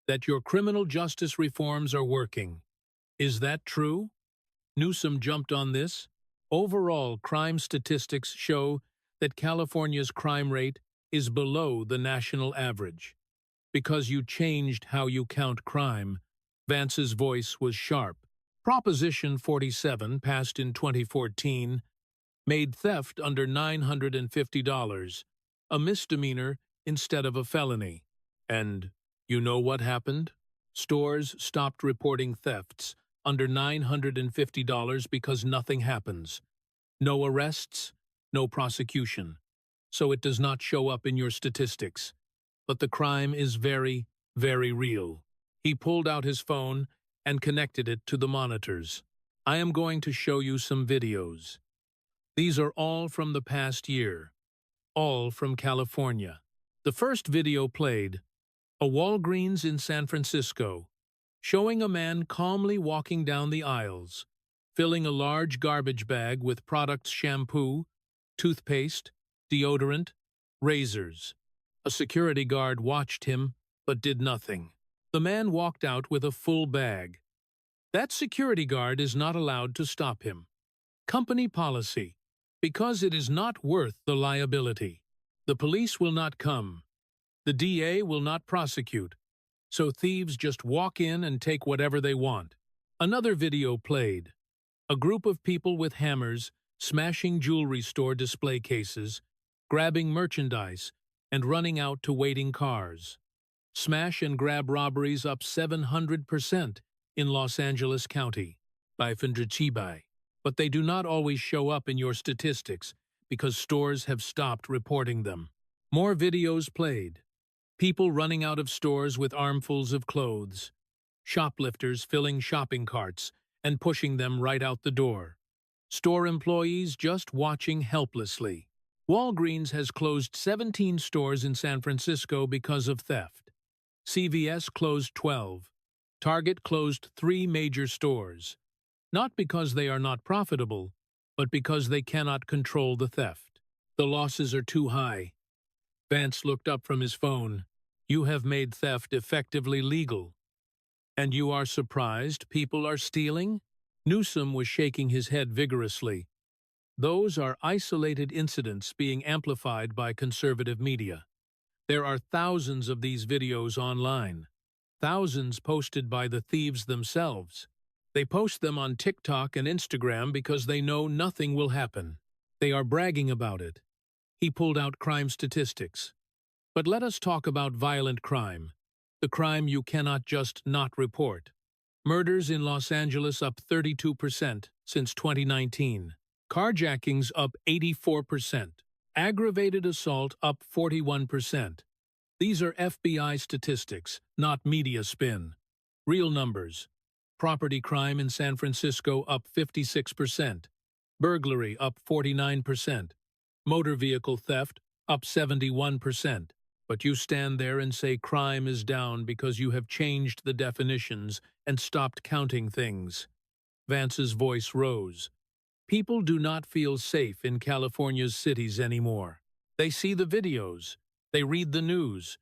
that your criminal justice reforms are working. Is that true? Newsom jumped on this. Overall, crime statistics show that California's crime rate is below the national average. Because you changed how you count crime, Vance's voice was sharp. Proposition 47, passed in 2014, made theft under $950 a misdemeanor instead of a felony. And you know what happened? Stores stopped reporting thefts under $950 because nothing happens. No arrests, no prosecution. So it does not show up in your statistics. But the crime is very, very real. He pulled out his phone and connected it to the monitors. I am going to show you some videos. These are all from the past year. All from California. The first video played, a Walgreens in San Francisco, showing a man calmly walking down the aisles, filling a large garbage bag with products: shampoo, toothpaste, deodorant, razors. A security guard watched him, but did nothing. The man walked out with a full bag. That security guard is not allowed to stop him. Company policy. Because it is not worth the liability. The police will not come. The DA will not prosecute. So thieves just walk in and take whatever they want. Another video played. A group of people with hammers smashing jewelry store display cases, grabbing merchandise, and running out to waiting cars. Smash and grab robberies up 700% in Los Angeles County. But they do not always show up in your statistics because stores have stopped reporting them. More videos played. People running out of stores with armfuls of clothes. Shoplifters filling shopping carts and pushing them right out the door. Store employees just watching helplessly. Walgreens has closed 17 stores in San Francisco because of theft. CVS closed 12. Target closed 3 major stores. Not because they are not profitable, but because they cannot control the theft. The losses are too high. Vance looked up from his phone. You have made theft effectively legal. And you are surprised people are stealing? Newsom was shaking his head vigorously. Those are isolated incidents being amplified by conservative media. There are thousands of these videos online. Thousands posted by the thieves themselves. They post them on TikTok and Instagram because they know nothing will happen. They are bragging about it. He pulled out crime statistics. But let us talk about violent crime. The crime you cannot just not report. Murders in Los Angeles up 32% since 2019. Carjackings up 84%. Aggravated assault up 41%. These are FBI statistics, not media spin. Real numbers. Property crime in San Francisco up 56%. Burglary up 49%. Motor vehicle theft up 71%. But you stand there and say crime is down because you have changed the definitions and stopped counting things. Vance's voice rose. People do not feel safe in California's cities anymore. They see the videos. They read the news.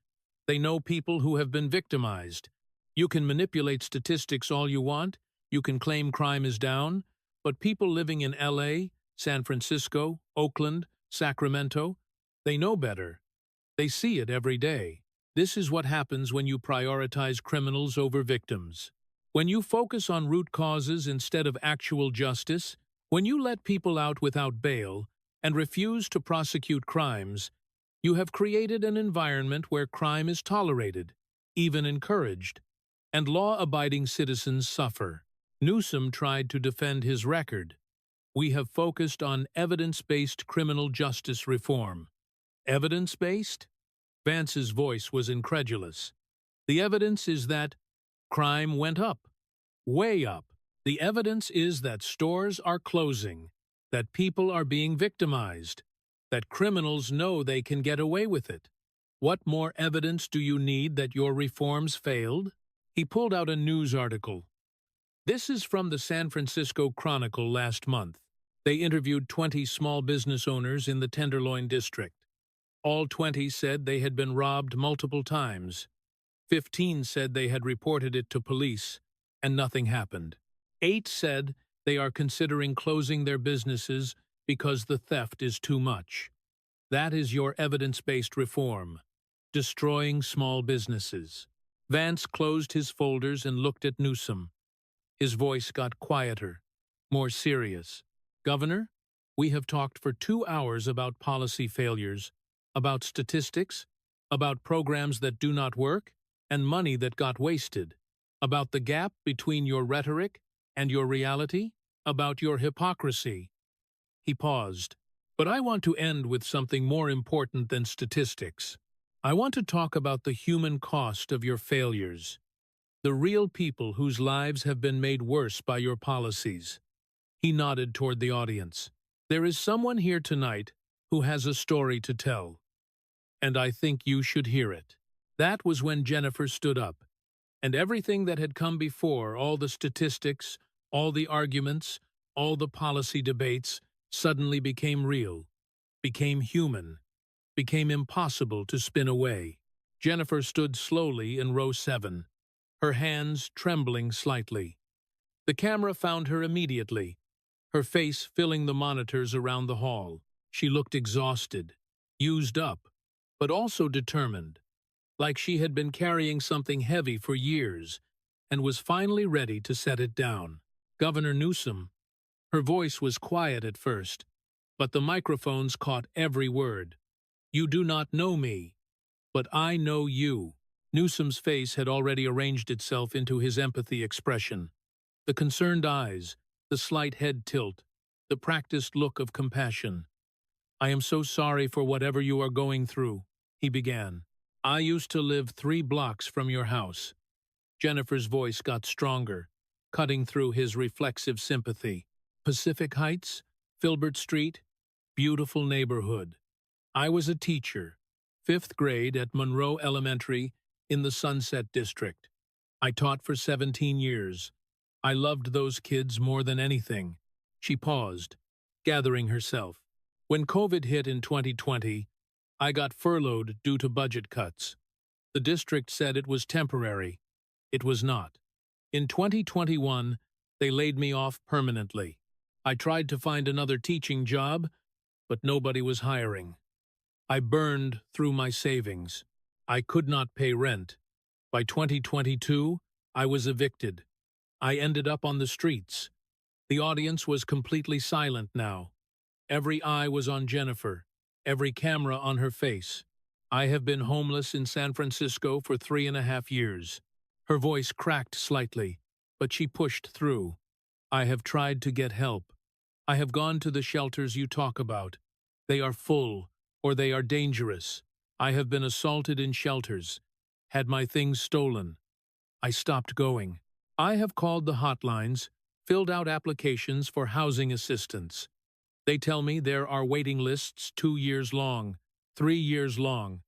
They know people who have been victimized. You can manipulate statistics all you want. You can claim crime is down. But people living in LA, San Francisco, Oakland, Sacramento, they know better. They see it every day. This is what happens when you prioritize criminals over victims. When you focus on root causes instead of actual justice, when you let people out without bail and refuse to prosecute crimes, you have created an environment where crime is tolerated, even encouraged, and law-abiding citizens suffer. Newsom tried to defend his record. We have focused on evidence-based criminal justice reform. Evidence-based? Vance's voice was incredulous. The evidence is that Crime went up, way up. The evidence is that stores are closing, that people are being victimized, that criminals know they can get away with it. What more evidence do you need that your reforms failed? He pulled out a news article. This is from the San Francisco Chronicle last month. They interviewed 20 small business owners in the Tenderloin district. All 20 said they had been robbed multiple times. 15 said they had reported it to police, and nothing happened. 8 said they are considering closing their businesses because the theft is too much. That is your evidence-based reform, destroying small businesses. Vance closed his folders and looked at Newsom. His voice got quieter, more serious. Governor, we have talked for 2 hours about policy failures, about statistics, about programs that do not work, and money that got wasted, about the gap between your rhetoric and your reality, about your hypocrisy. He paused. But I want to end with something more important than statistics. I want to talk about the human cost of your failures, the real people whose lives have been made worse by your policies. He nodded toward the audience. There is someone here tonight who has a story to tell, and I think you should hear it. That was when Jennifer stood up, and everything that had come before, all the statistics, all the arguments, all the policy debates, suddenly became real, became human, became impossible to spin away. Jennifer stood slowly in row 7, her hands trembling slightly. The camera found her immediately, her face filling the monitors around the hall. She looked exhausted, used up, but also determined, like she had been carrying something heavy for years and was finally ready to set it down. Governor Newsom. Her voice was quiet at first, but the microphones caught every word. You do not know me, but I know you. Newsom's face had already arranged itself into his empathy expression. The concerned eyes, the slight head tilt, the practiced look of compassion. I am so sorry for whatever you are going through, he began. I used to live 3 blocks from your house. Jennifer's voice got stronger, cutting through his reflexive sympathy. Pacific Heights, Filbert Street, beautiful neighborhood. I was a teacher, 5th grade at Monroe Elementary in the Sunset District. I taught for 17 years. I loved those kids more than anything. She paused, gathering herself. When COVID hit in 2020, I got furloughed due to budget cuts. The district said it was temporary. It was not. In 2021, they laid me off permanently. I tried to find another teaching job, but nobody was hiring. I burned through my savings. I could not pay rent. By 2022, I was evicted. I ended up on the streets. The audience was completely silent now. Every eye was on Jennifer, every camera on her face. I have been homeless in San Francisco for 3.5 years. Her voice cracked slightly, but she pushed through. I have tried to get help. I have gone to the shelters you talk about. They are full, or they are dangerous. I have been assaulted in shelters, had my things stolen. I stopped going. I have called the hotlines, filled out applications for housing assistance. They tell me there are waiting lists 2 years long, 3 years long.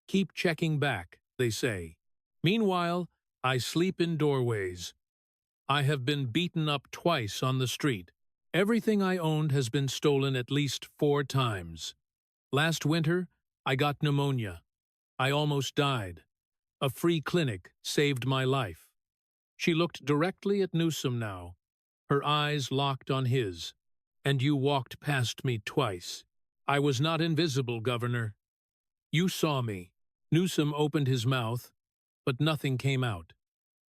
Keep checking back, they say. Meanwhile, I sleep in doorways. I have been beaten up twice on the street. Everything I owned has been stolen at least 4 times. Last winter, I got pneumonia. I almost died. A free clinic saved my life. She looked directly at Newsom now, her eyes locked on his. And you walked past me twice. I was not invisible, Governor. You saw me. Newsom opened his mouth, but nothing came out.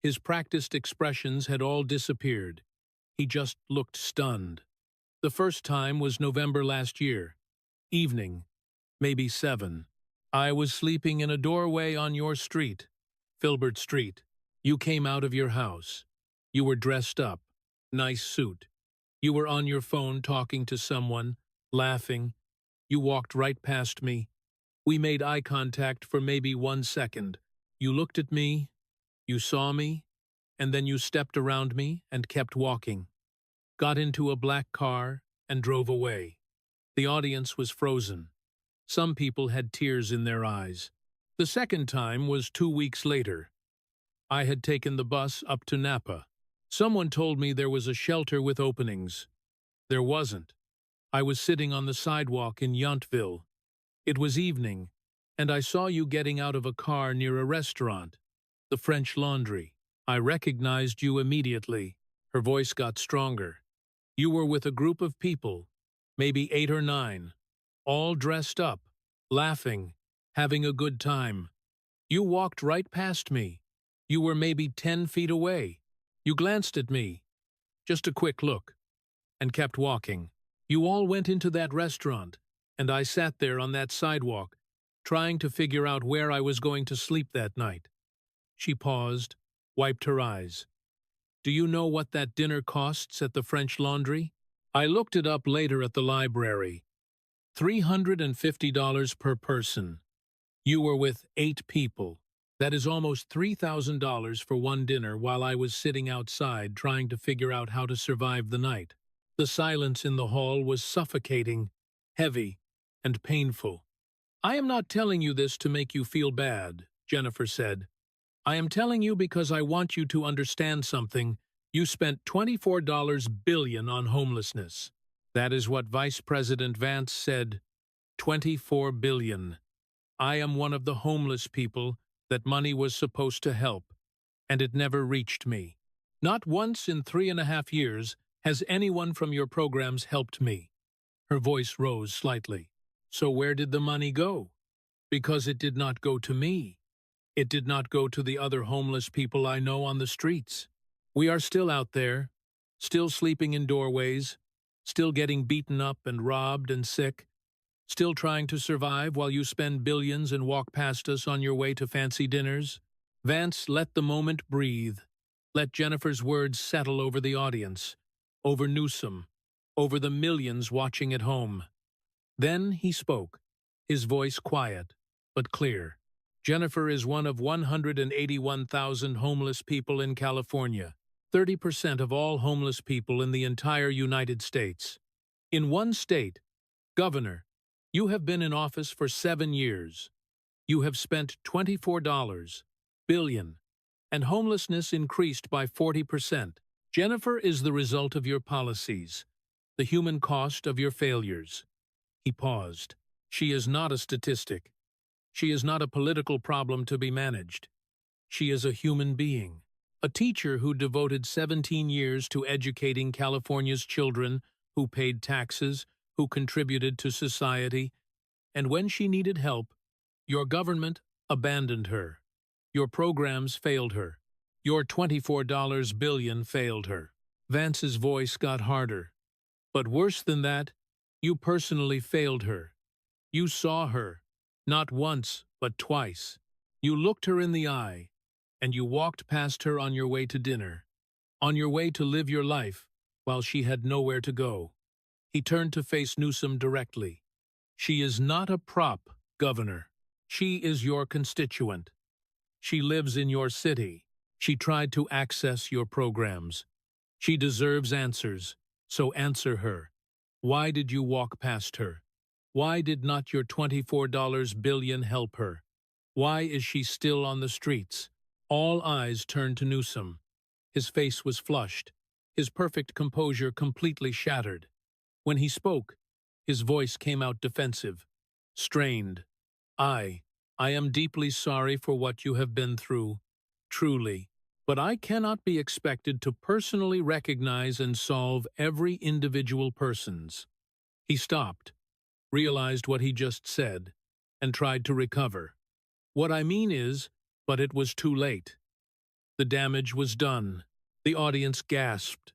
His practiced expressions had all disappeared. He just looked stunned. The first time was November last year. Evening, maybe 7. I was sleeping in a doorway on your street, Filbert Street. You came out of your house. You were dressed up, nice suit. You were on your phone talking to someone, laughing. You walked right past me. We made eye contact for maybe 1 second. You looked at me. You saw me. and then you stepped around me and kept walking. Got into a black car and drove away. The audience was frozen. Some people had tears in their eyes. The second time was 2 weeks later. I had taken the bus up to Napa. Someone told me there was a shelter with openings. There wasn't. I was sitting on the sidewalk in Yountville. It was evening, and I saw you getting out of a car near a restaurant, the French Laundry. I recognized you immediately. Her voice got stronger. You were with a group of people, maybe 8 or 9, all dressed up, laughing, having a good time. You walked right past me. You were maybe 10 feet away. You glanced at me, just a quick look, and kept walking. You all went into that restaurant, and I sat there on that sidewalk, trying to figure out where I was going to sleep that night. She paused, wiped her eyes. Do you know what that dinner costs at the French Laundry? I looked it up later at the library. $350 per person. You were with 8 people. That is almost $3,000 for one dinner while I was sitting outside trying to figure out how to survive the night. The silence in the hall was suffocating, heavy, and painful. I am not telling you this to make you feel bad, Jennifer said. I am telling you because I want you to understand something. You spent $24 billion on homelessness. That is what Vice President Vance said. $24 billion. I am one of the homeless people that money was supposed to help, and it never reached me. Not once in 3.5 years has anyone from your programs helped me. Her voice rose slightly. So where did the money go? Because it did not go to me. It did not go to the other homeless people I know on the streets. We are still out there, still sleeping in doorways, still getting beaten up and robbed and sick, still trying to survive while you spend billions and walk past us on your way to fancy dinners. Vance let the moment breathe. Let Jennifer's words settle over the audience, over Newsom, over the millions watching at home. Then he spoke, his voice quiet, but clear. Jennifer is one of 181,000 homeless people in California, 30% of all homeless people in the entire United States. In one state, Governor, you have been in office for 7 years. You have spent $24 billion, and homelessness increased by 40%. Jennifer is the result of your policies, the human cost of your failures. He paused. She is not a statistic. She is not a political problem to be managed. She is a human being, a teacher who devoted 17 years to educating California's children, who paid taxes, who contributed to society, and when she needed help, your government abandoned her. Your programs failed her. Your $24 billion failed her. Vance's voice got harder. But worse than that, you personally failed her. You saw her, not once, but twice. You looked her in the eye, and you walked past her on your way to dinner, on your way to live your life, while she had nowhere to go. He turned to face Newsom directly. She is not a prop, Governor. She is your constituent. She lives in your city. She tried to access your programs. She deserves answers, so answer her. Why did you walk past her? Why did not your $24 billion help her? Why is she still on the streets? All eyes turned to Newsom. His face was flushed, his perfect composure completely shattered. When he spoke, his voice came out defensive, strained. I am deeply sorry for what you have been through, truly, but I cannot be expected to personally recognize and solve every individual person's. He stopped, realized what he just said, and tried to recover. What I mean is, but it was too late. The damage was done. The audience gasped.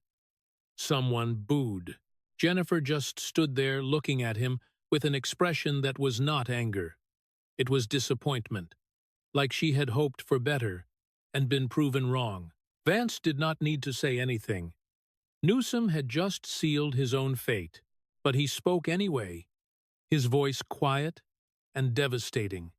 Someone booed. Jennifer just stood there looking at him with an expression that was not anger. It was disappointment, like she had hoped for better and been proven wrong. Vance did not need to say anything. Newsom had just sealed his own fate, but he spoke anyway, his voice quiet and devastating.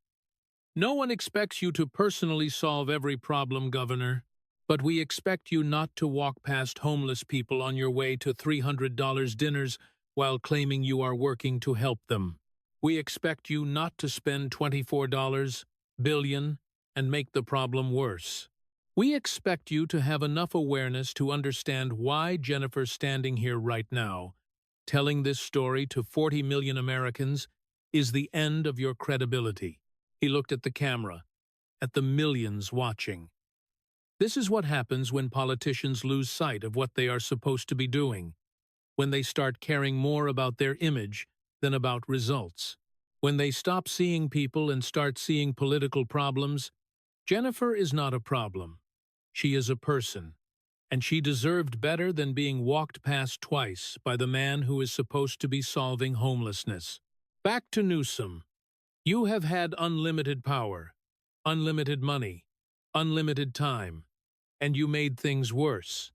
No one expects you to personally solve every problem, Governor. But we expect you not to walk past homeless people on your way to $300 dinners while claiming you are working to help them. We expect you not to spend $24 billion and make the problem worse. We expect you to have enough awareness to understand why Jennifer's standing here right now, telling this story to 40 million Americans, is the end of your credibility. He looked at the camera, at the millions watching. This is what happens when politicians lose sight of what they are supposed to be doing, when they start caring more about their image than about results. When they stop seeing people and start seeing political problems. Jennifer is not a problem. She is a person, and she deserved better than being walked past twice by the man who is supposed to be solving homelessness. Back to Newsom. You have had unlimited power, unlimited money, unlimited time, and you made things worse.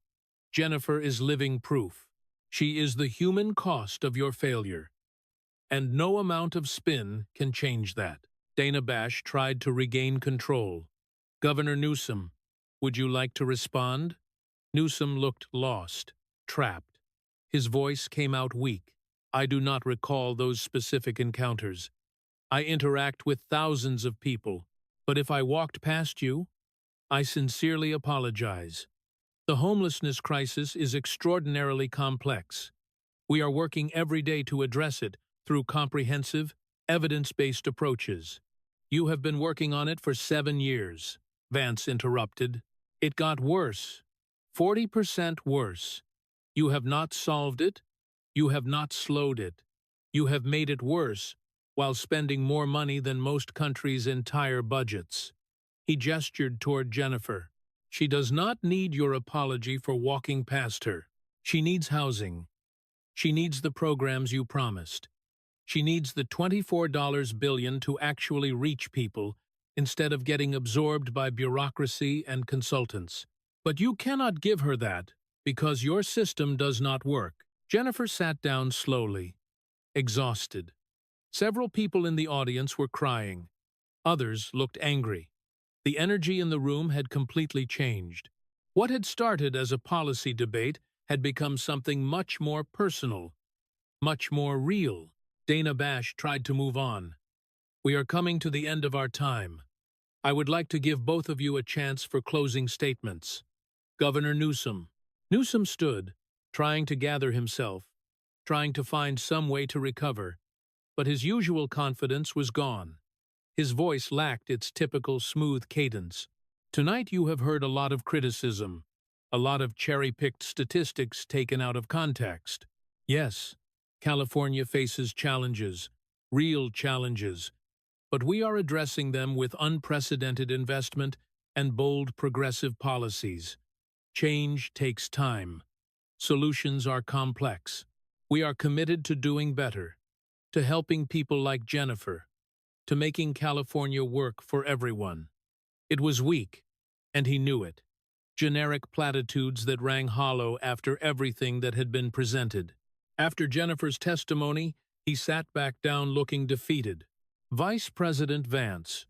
Jennifer is living proof. She is the human cost of your failure. And no amount of spin can change that. Dana Bash tried to regain control. Governor Newsom, would you like to respond? Newsom looked lost, trapped. His voice came out weak. I do not recall those specific encounters. I interact with thousands of people, but if I walked past you, I sincerely apologize. The homelessness crisis is extraordinarily complex. We are working every day to address it through comprehensive, evidence-based approaches. You have been working on it for 7 years, Vance interrupted. It got worse, 40% worse. You have not solved it. You have not slowed it. You have made it worse while spending more money than most countries' entire budgets. He gestured toward Jennifer. She does not need your apology for walking past her. She needs housing. She needs the programs you promised. She needs the $24 billion to actually reach people instead of getting absorbed by bureaucracy and consultants. But you cannot give her that because your system does not work. Jennifer sat down slowly, exhausted. Several people in the audience were crying. Others looked angry. The energy in the room had completely changed. What had started as a policy debate had become something much more personal, much more real. Dana Bash tried to move on. We are coming to the end of our time. I would like to give both of you a chance for closing statements. Governor Newsom. Newsom stood, trying to gather himself, trying to find some way to recover, but his usual confidence was gone. His voice lacked its typical smooth cadence. Tonight you have heard a lot of criticism, a lot of cherry-picked statistics taken out of context. Yes, California faces challenges, real challenges, but we are addressing them with unprecedented investment and bold progressive policies. Change takes time. Solutions are complex. We are committed to doing better, to helping people like Jennifer, to making California work for everyone. It was weak, and he knew it. Generic platitudes that rang hollow after everything that had been presented. After Jennifer's testimony, he sat back down looking defeated. Vice President Vance,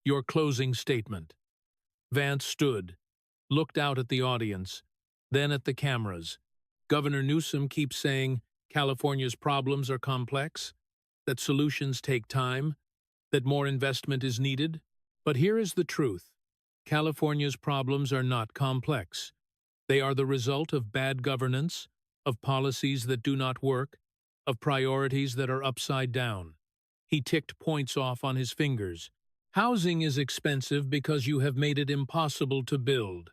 your closing statement. Vance stood, looked out at the audience, then at the cameras. Governor Newsom keeps saying California's problems are complex, that solutions take time, that more investment is needed. But here is the truth. California's problems are not complex. They are the result of bad governance, of policies that do not work, of priorities that are upside down. He ticked points off on his fingers. Housing is expensive because you have made it impossible to build.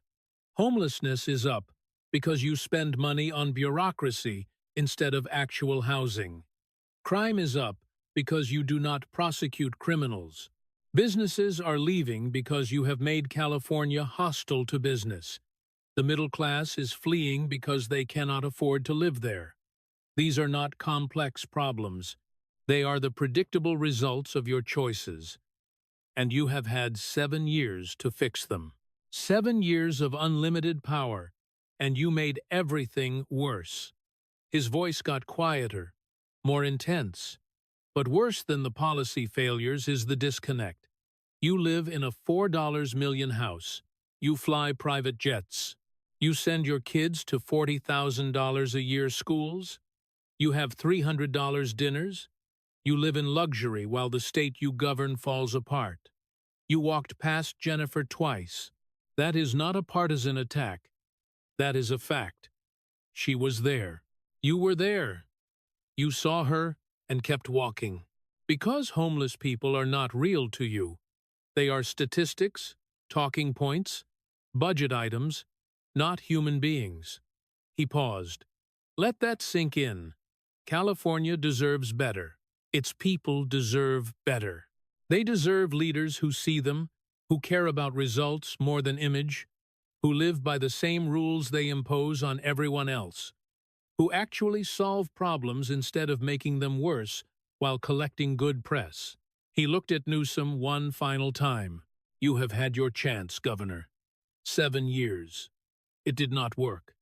Homelessness is up because you spend money on bureaucracy instead of actual housing. Crime is up because you do not prosecute criminals. Businesses are leaving because you have made California hostile to business. The middle class is fleeing because they cannot afford to live there. These are not complex problems. They are the predictable results of your choices. And you have had 7 years to fix them. 7 years of unlimited power, and you made everything worse. His voice got quieter, more intense. But worse than the policy failures is the disconnect. You live in a $4 million house, You fly private jets. You send your kids to $40,000 a year schools. You have $300 dinners. You live in luxury while the state you govern falls apart. You walked past Jennifer twice. That is not a partisan attack. That is a fact. She was there. You were there. You saw her and kept walking. Because homeless people are not real to you. They are statistics, talking points, budget items, not human beings. He paused. Let that sink in. California deserves better. Its people deserve better. They deserve leaders who see them, who care about results more than image, who live by the same rules they impose on everyone else, who actually solve problems instead of making them worse while collecting good press. He looked at Newsom one final time. You have had your chance, Governor. 7 years. It did not work.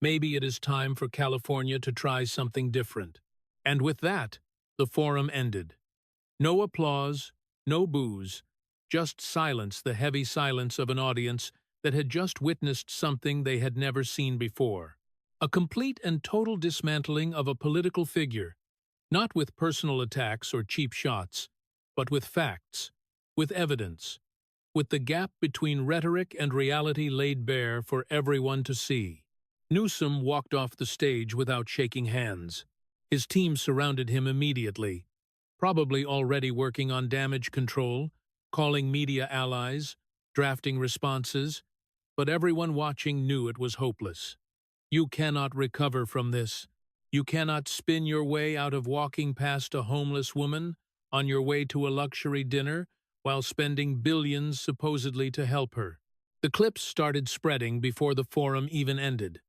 Maybe it is time for California to try something different. And with that, the forum ended. No applause, no boos, just silence, the heavy silence of an audience that had just witnessed something they had never seen before. A complete and total dismantling of a political figure, not with personal attacks or cheap shots, but with facts, with evidence, with the gap between rhetoric and reality laid bare for everyone to see. Newsom walked off the stage without shaking hands. His team surrounded him immediately, probably already working on damage control, calling media allies, drafting responses, but everyone watching knew it was hopeless. You cannot recover from this. You cannot spin your way out of walking past a homeless woman on your way to a luxury dinner while spending billions supposedly to help her. The clips started spreading before the forum even ended.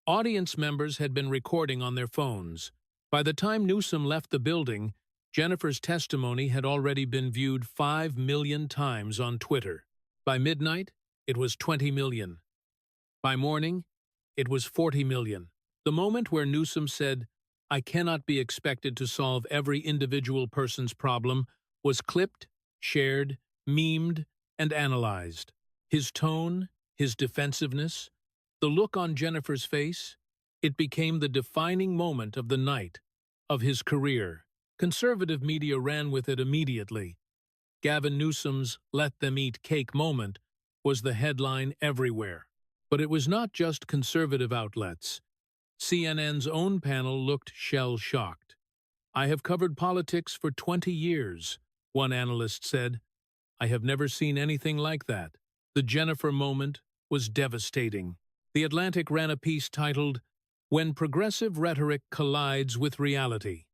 Audience members had been recording on their phones. By the time Newsom left the building, Jennifer's testimony had already been viewed 5 million times on Twitter. By midnight, it was 20 million. By morning, it was 40 million. The moment where Newsom said, "I cannot be expected to solve every individual person's problem," was clipped, shared, memed, and analyzed. His tone, his defensiveness, the look on Jennifer's face, it became the defining moment of the night, of his career. Conservative media ran with it immediately. Gavin Newsom's "let them eat cake" moment was the headline everywhere. But it was not just conservative outlets. CNN's own panel looked shell-shocked. "I have covered politics for 20 years, one analyst said. "I have never seen anything like that." The Jennifer moment was devastating. The Atlantic ran a piece titled, "When Progressive Rhetoric Collides with Reality."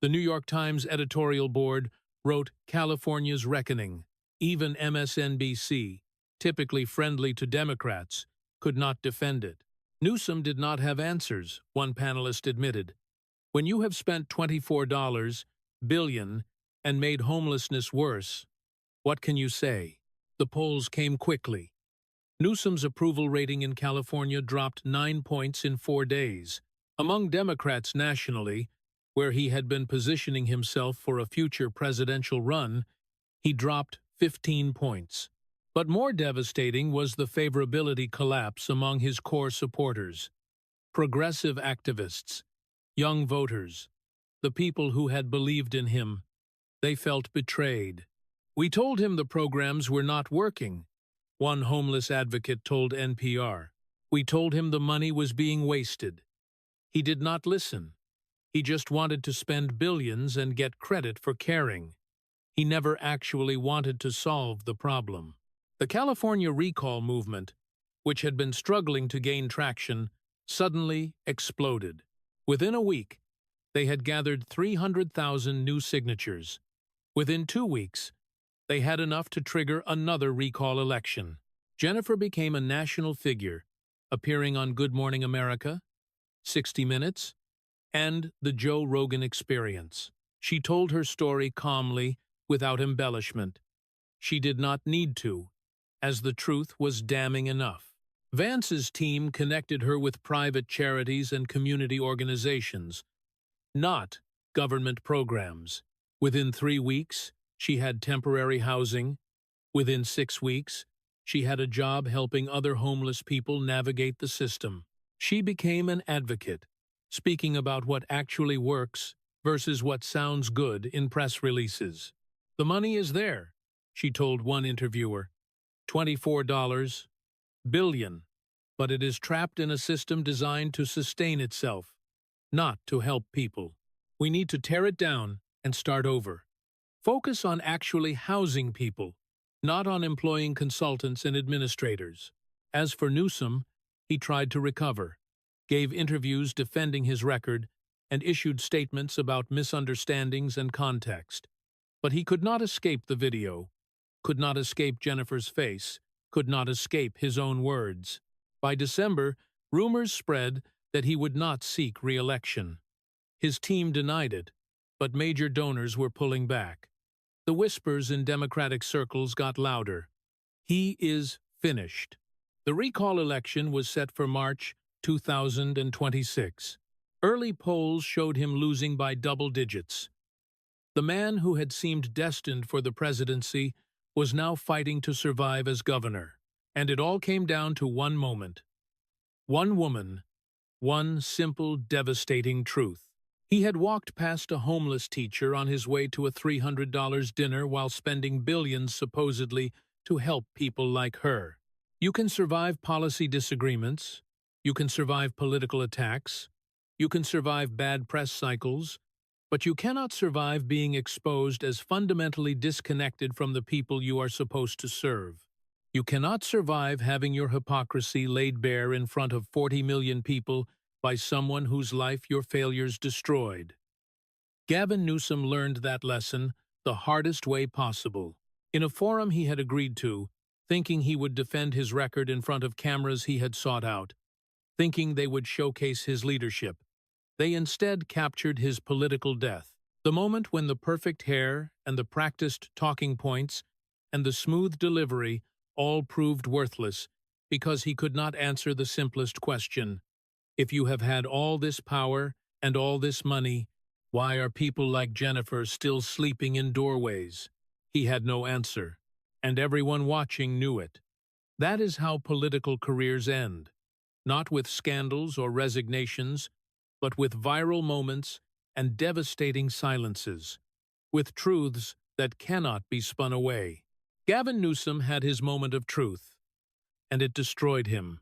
The New York Times editorial board wrote California's reckoning. Even MSNBC, typically friendly to Democrats, could not defend it. Newsom did not have answers, one panelist admitted. When you have spent $24 billion and made homelessness worse, what can you say? The polls came quickly. Newsom's approval rating in California dropped 9 points in 4 days. Among Democrats nationally, where he had been positioning himself for a future presidential run, he dropped 15 points. But more devastating was the favorability collapse among his core supporters. Progressive activists, young voters, the people who had believed in him, they felt betrayed. "We told him the programs were not working," one homeless advocate told NPR. "We told him the money was being wasted. He did not listen. He just wanted to spend billions and get credit for caring. He never actually wanted to solve the problem." The California recall movement, which had been struggling to gain traction, suddenly exploded. Within a week, they had gathered 300,000 new signatures. Within 2 weeks, they had enough to trigger another recall election. Jennifer became a national figure, appearing on Good Morning America, 60 Minutes, and The Joe Rogan Experience. She told her story calmly, without embellishment. She did not need to, as the truth was damning enough. Vance's team connected her with private charities and community organizations, not government programs. Within 3 weeks, she had temporary housing. Within 6 weeks, She had a job helping other homeless people navigate the system. She became an advocate, speaking about what actually works versus what sounds good in press releases. "The money is there," she told one interviewer. $24 billion, but it is trapped in a system designed to sustain itself, not to help people. We need to tear it down and start over. Focus on actually housing people, not on employing consultants and administrators. As for Newsom, he tried to recover, gave interviews defending his record, and issued statements about misunderstandings and context. But he could not escape the video, could not escape Jennifer's face, could not escape his own words. By December, rumors spread that he would not seek re-election. His team denied it, but major donors were pulling back. The whispers in Democratic circles got louder. He is finished. The recall election was set for March 2026. Early polls showed him losing by double digits. The man who had seemed destined for the presidency was now fighting to survive as governor, and it all came down to one moment. One woman, one simple, devastating truth. He had walked past a homeless teacher on his way to a $300 dinner while spending billions supposedly to help people like her. You can survive policy disagreements, you can survive political attacks, you can survive bad press cycles, but you cannot survive being exposed as fundamentally disconnected from the people you are supposed to serve. You cannot survive having your hypocrisy laid bare in front of 40 million people by someone whose life your failures destroyed. Gavin Newsom learned that lesson the hardest way possible. In a forum he had agreed to, thinking he would defend his record in front of cameras he had sought out, thinking they would showcase his leadership, they instead captured his political death. The moment when the perfect hair and the practiced talking points and the smooth delivery all proved worthless because he could not answer the simplest question. If you have had all this power and all this money, why are people like Jennifer still sleeping in doorways? He had no answer, and everyone watching knew it. That is how political careers end, not with scandals or resignations, but with viral moments and devastating silences, with truths that cannot be spun away. Gavin Newsom had his moment of truth, and it destroyed him.